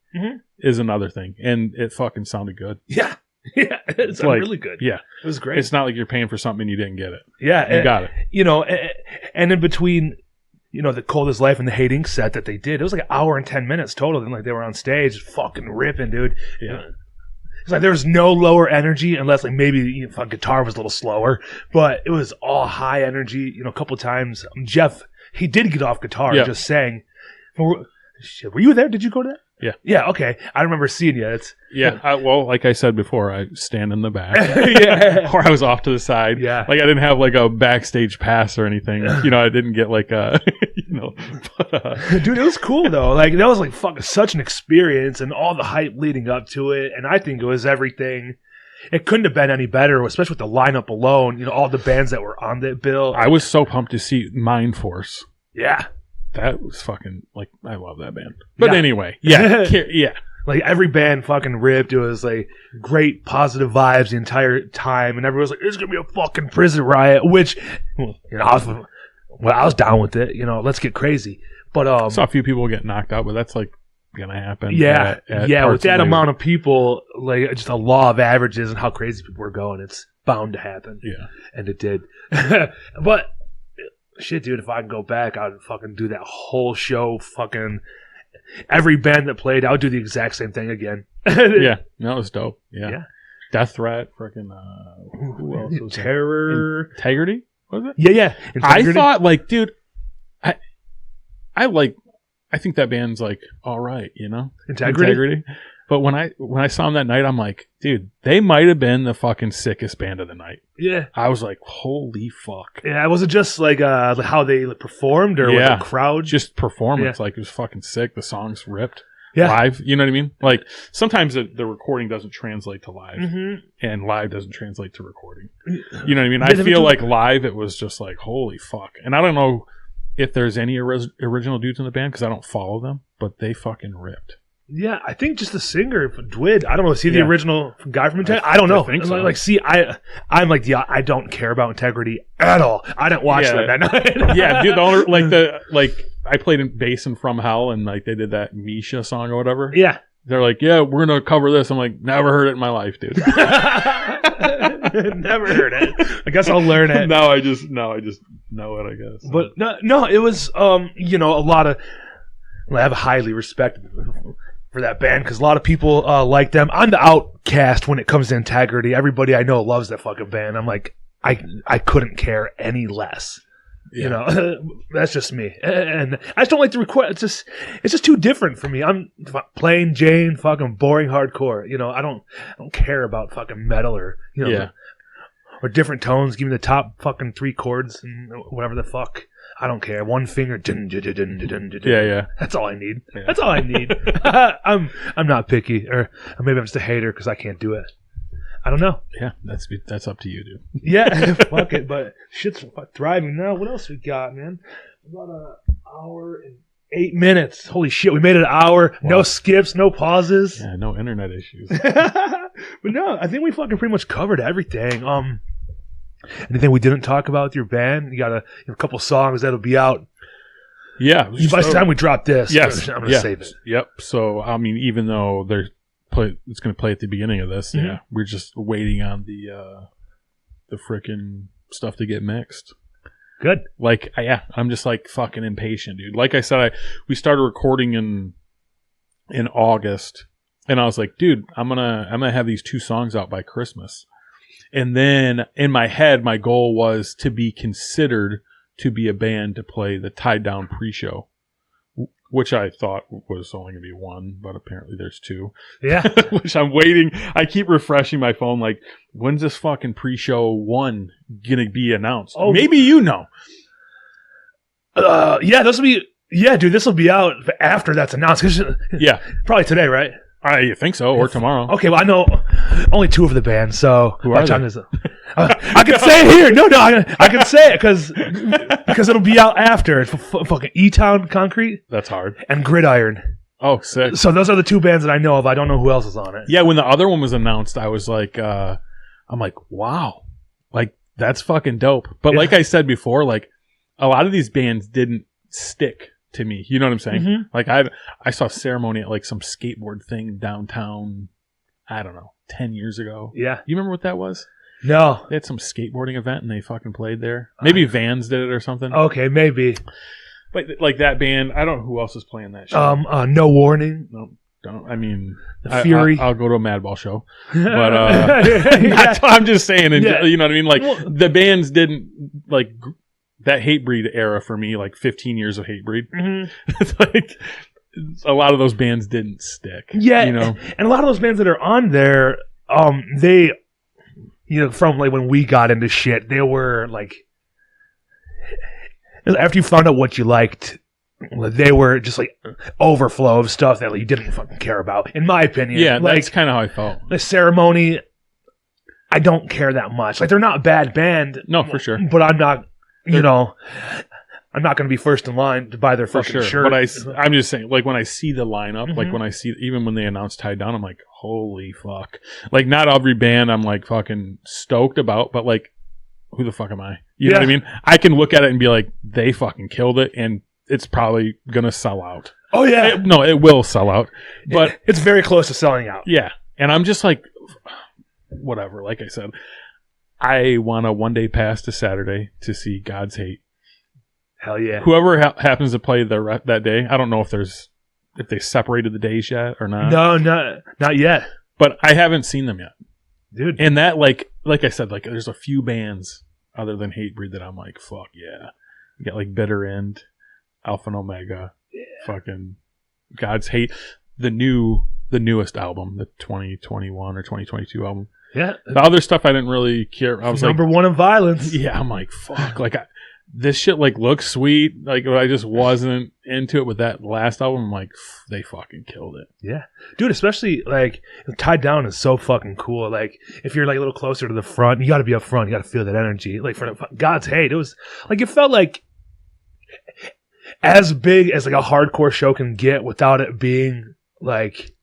is another thing. And it fucking sounded good. Yeah. Yeah, it's like, really good. Yeah. It was great. It's not like you're paying for something and you didn't get it. Yeah. You got it. You know, and in between, you know, the Cold as Life and the Hating set that they did, it was like an hour and 10 minutes total. Then like they were on stage fucking ripping, dude. Yeah. It's like there was no lower energy unless like maybe guitar was a little slower, but it was all high energy. You know, a couple of times Jeff, he did get off guitar and just sang. Shit, were you there? Did you go to that? Yeah, okay. I remember seeing you. It's Well, like I said before, I stand in the back. yeah. Or I was off to the side. Yeah. Like I didn't have like a backstage pass or anything. You know, I didn't get like a, Dude, it was cool though. Like that was like fucking such an experience, and all the hype leading up to it. And I think it was everything. It couldn't have been any better, especially with the lineup alone. You know, all the bands that were on that bill. I was so pumped to see Mind Force. Yeah. That was fucking like I love that band. But Yeah. anyway, yeah. Like every band fucking ripped. It was like great positive vibes the entire time, and everyone was like, "It's gonna be a fucking prison riot." Which, you know, I was down with it. You know, let's get crazy. But I saw a few people get knocked out, but that's like gonna happen. yeah, at yeah. With parts of that the- amount of people, like just a law of averages and how crazy people were going, it's bound to happen. Yeah. And it did. But shit, dude, if I could go back, I'd fucking do that whole show. Fucking every band that played, I would do the exact same thing again. Yeah. No, it was dope. Yeah. Yeah. Death Threat, freaking who else was there? Terror. Integrity? Was it? Yeah. I Integrity. thought like, dude, I think that band's like all right, you know? Integrity. But when I saw them that night, I'm like, dude, they might have been the fucking sickest band of the night. Yeah. I was like, holy fuck. Yeah, was it just like how they performed or Yeah. with the crowd? Just performance, like it was fucking sick. The songs ripped. Yeah. Live, you know what I mean? Like sometimes the recording doesn't translate to live, Mhm. and live doesn't translate to recording. You know what I mean? Yeah, I they feel do- like live it was just like holy fuck. And I don't know if there's any original dudes in the band because I don't follow them, but they fucking ripped. Yeah, I think just the singer Dwid. I don't know. Is he the Yeah. original guy from Integrity? I don't know. I think so. Like, see, I'm like, yeah, I don't care about Integrity at all. I didn't watch Yeah. that night. Yeah, dude. I played in bass and From Hell, and like they did that Misha song or whatever. Yeah. They're like, yeah, we're gonna cover this. I'm like, never heard it in my life, dude. Never heard it. I guess I'll learn it. now I just know it, I guess. But no, it was you know, a lot of. I have highly respect for that band because a lot of people like them. I'm the outcast when it comes to Integrity. Everybody I know loves that fucking band. I'm like, I couldn't care any less. Yeah. You know, that's just me, and I just don't like to record. It's just too different for me. I'm plain Jane, fucking boring hardcore. You know, I don't care about fucking metal or you know, Yeah. or different tones. Give me the top fucking 3 chords and whatever the fuck. I don't care. One finger. Dun, dun, dun, dun, dun, dun, dun. Yeah. That's all I need. Yeah. That's all I need. I'm not picky, or maybe I'm just a hater because I can't do it. I don't know. Yeah, that's up to you, dude. Yeah, fuck it. But shit's thriving now. What else we got, man? About an hour and 8 minutes. Holy shit, we made it an hour. Wow. No skips, no pauses. Yeah, no internet issues. But no, I think we fucking pretty much covered everything. Anything we didn't talk about with your band? You got a couple songs that'll be out. Yeah. By the time we drop this, Yes, I'm gonna yeah. save it. Yep. So I mean, even though it's going to play at the beginning of this, Mhm. yeah, we're just waiting on the frickin' stuff to get mixed. Good. Like, I'm just like fucking impatient, dude. Like I said, we started recording in August, and I was like, dude, I'm gonna have these 2 songs out by Christmas. And then in my head, my goal was to be considered to be a band to play the Tied Down pre-show, which I thought was only going to be 1, but apparently there's 2. Yeah. Which I'm waiting. I keep refreshing my phone like, when's this fucking pre-show 1 going to be announced? Oh. Maybe you know. Yeah, this will be. Yeah, dude, this will be out after that's announced. 'Cause Yeah. probably today, right? I think so, or tomorrow. Okay, well, I know only 2 of the bands, so Who by are the time they? this- I can say it here. No, I can say it because it'll be out after. It's fucking E-Town Concrete That's hard. and Gridiron. Oh, sick. So those are the 2 bands that I know of. I don't know who else is on it. Yeah, when the other one was announced, I was like, I'm like, wow, like that's fucking dope. But Yeah. like I said before, like a lot of these bands didn't stick to me. You know what I'm saying? Mhm. Like I saw Ceremony at like some skateboard thing downtown. I don't know, 10 years ago. Yeah. You remember what that was? No. They had some skateboarding event and they fucking played there. Maybe Vans did it or something. Okay, maybe. But like that band, I don't know who else is playing that shit. No Warning. No, don't. I mean, The Fury. I'll go to a Madball show. But Yeah. I'm just saying, Yeah. you know what I mean? Like Well- the bands didn't like that Hatebreed era for me, like 15 years of Hatebreed. Mhm. It's like a lot of those bands didn't stick. Yeah, you know, and a lot of those bands that are on there, they, from like when we got into shit, they were like, after you found out what you liked, they were just like overflow of stuff that like, you didn't fucking care about, in my opinion. Yeah, like, that's kind of how I felt. The Ceremony, I don't care that much. Like, they're not a bad band. No, for sure. But I'm not, I'm not going to be first in line to buy their For fucking sure. shirt. But I'm just saying, like, when I see the lineup, like, when I see, even when they announced Tied Down, I'm like, holy fuck. Like, not every band I'm, like, fucking stoked about, but, like, who the fuck am I? You know what I mean? I can look at it and be like, they fucking killed it, and it's probably going to sell out. Oh, yeah. It will sell out. But it's very close to selling out. yeah. And I'm just like, whatever. Like I said, I want a one-day pass to Saturday to see God's Hate. Hell yeah. Whoever happens to play that day, I don't know if they separated the days yet or not. No, not yet. But I haven't seen them yet. Dude. And that, like I said, like, there's a few bands other than Hatebreed that I'm like, fuck yeah. You got like Bitter End, Alpha and Omega, fucking God's Hate, the newest album, the 2021 or 2022 album. Yeah. The other stuff I didn't really care. I was number one in violence. Yeah, I'm like, fuck. Like, this shit like looks sweet. Like, I just wasn't into it with that last album. I'm like, they fucking killed it. Yeah. Dude, especially like Tied Down is so fucking cool. Like, if you're like a little closer to the front, you got to be up front. You got to feel that energy. Like, for God's Hate, it was like, it felt like as big as like a hardcore show can get without it being like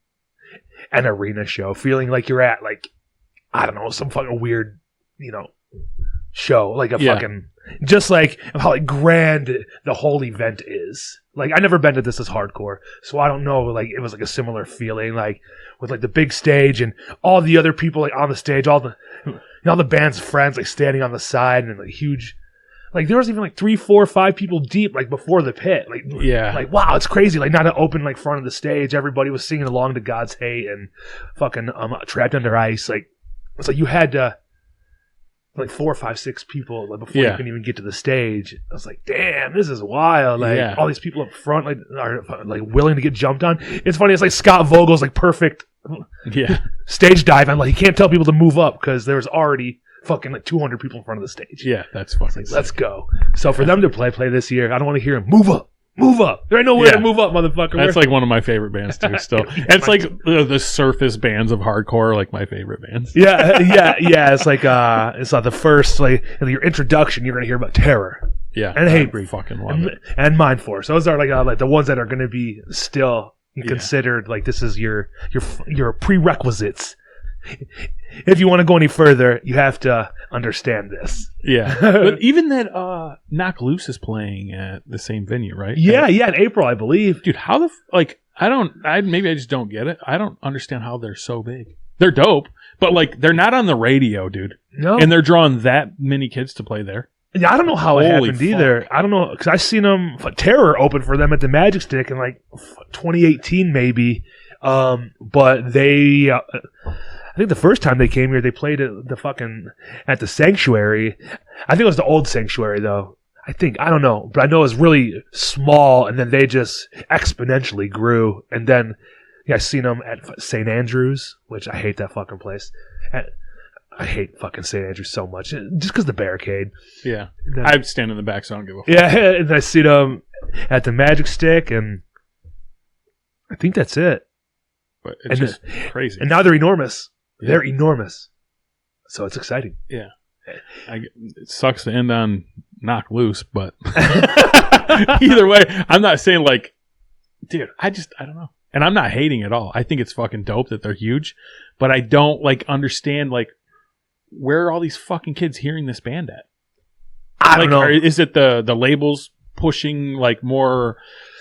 an arena show. Feeling like you're at like, I don't know, some fucking weird, show. Like a fucking, just like how like grand the whole event is. Like, I never been to this as hardcore, so I don't know. Like, it was like a similar feeling, like with like the big stage and all the other people like on the stage, all the band's friends like standing on the side and like huge. Like, there was even like 3, 4, 5 people deep, like before the pit. Like, like, wow, it's crazy. Like, not an open like front of the stage. Everybody was singing along to God's Hate and fucking Trapped Under Ice. Like, it's like you had to like 4, 5, 6 people like, before you can even get to the stage. I was like, damn, this is wild. Like, all these people up front like are like willing to get jumped on. It's funny. It's like Scott Vogel's like perfect stage dive. I'm like, he can't tell people to move up because there's already fucking like 200 people in front of the stage. Yeah, that's fucking like, let's go. So for them to play this year, I don't want to hear him move up. Move up. There ain't nowhere to move up, motherfucker. That's like one of your favorite bands too. Still, it's like the surface bands of hardcore, are like my favorite bands. Yeah. It's like the first like your introduction. You're gonna hear about Terror. Yeah, and Hatebreed, fucking love it. And Mind Force. Those are like the ones that are gonna be still considered like this is your prerequisites. If you want to go any further, you have to understand this. Yeah. But even that Knock Loose is playing at the same venue, right? Yeah, in April, I believe. Dude, how maybe I just don't get it. I don't understand how they're so big. They're dope, but like they're not on the radio, dude. No. And they're drawing that many kids to play there. Yeah, I don't know how it happened either. I don't know, because I seen them, Terror open for them at the Magic Stick in like 2018 maybe. But they... I think the first time they came here, they played at the Sanctuary. I think it was the old Sanctuary, though. I don't know. But I know it was really small, and then they just exponentially grew. And then, I seen them at St. Andrews, which I hate that fucking place. I hate fucking St. Andrews so much. Just because the barricade. Yeah. I stand in the back, so I don't give a fuck. Yeah, and I seen them at the Magic Stick, and I think that's it. But it's just crazy. And now they're enormous. Yeah. They're enormous. So it's exciting. Yeah. It sucks to end on Knock Loose, but either way, I'm not saying like, dude, I don't know. And I'm not hating at all. I think it's fucking dope that they're huge, but I don't like understand like where are all these fucking kids hearing this band at? I don't know. Is it the labels pushing like more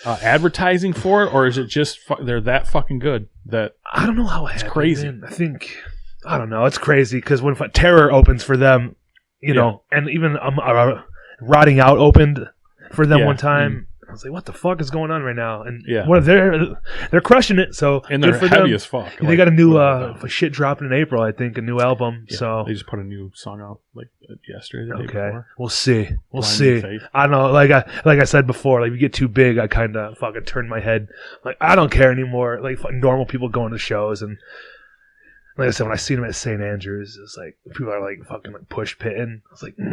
advertising for it, or is it just they're that fucking good that I don't know how it's crazy. I don't know. It's crazy because when Terror opens for them, you know, and even Rotting Out opened for them one time. I was like, what the fuck is going on right now? And Yeah. they're crushing it. So And good they're for heavy them. as fuck. They got a new shit dropping in April, I think, a new album. Yeah, so they just put a new song out like yesterday, the day okay, before. we'll see. We'll Blind see. Faith. I don't know. Like I said before, like if you get too big, I kind of fucking turn my head. Like I don't care anymore. Like fucking normal people going to shows and. Like I said, when I seen him at St. Andrews, it's like people are like fucking like push pitting. I was like, I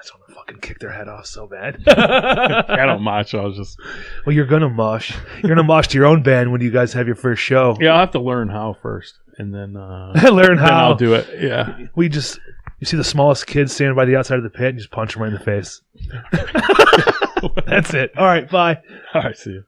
just want to fucking kick their head off so bad. I don't mosh. I was just Well, you're gonna mosh. You're gonna mosh to your own band when you guys have your first show. I'll have to learn how first, and then Learn then how. I'll do it. Yeah. You see the smallest kid standing by the outside of the pit, and you just punch him right in the face. That's it. All right, bye. All right. See you.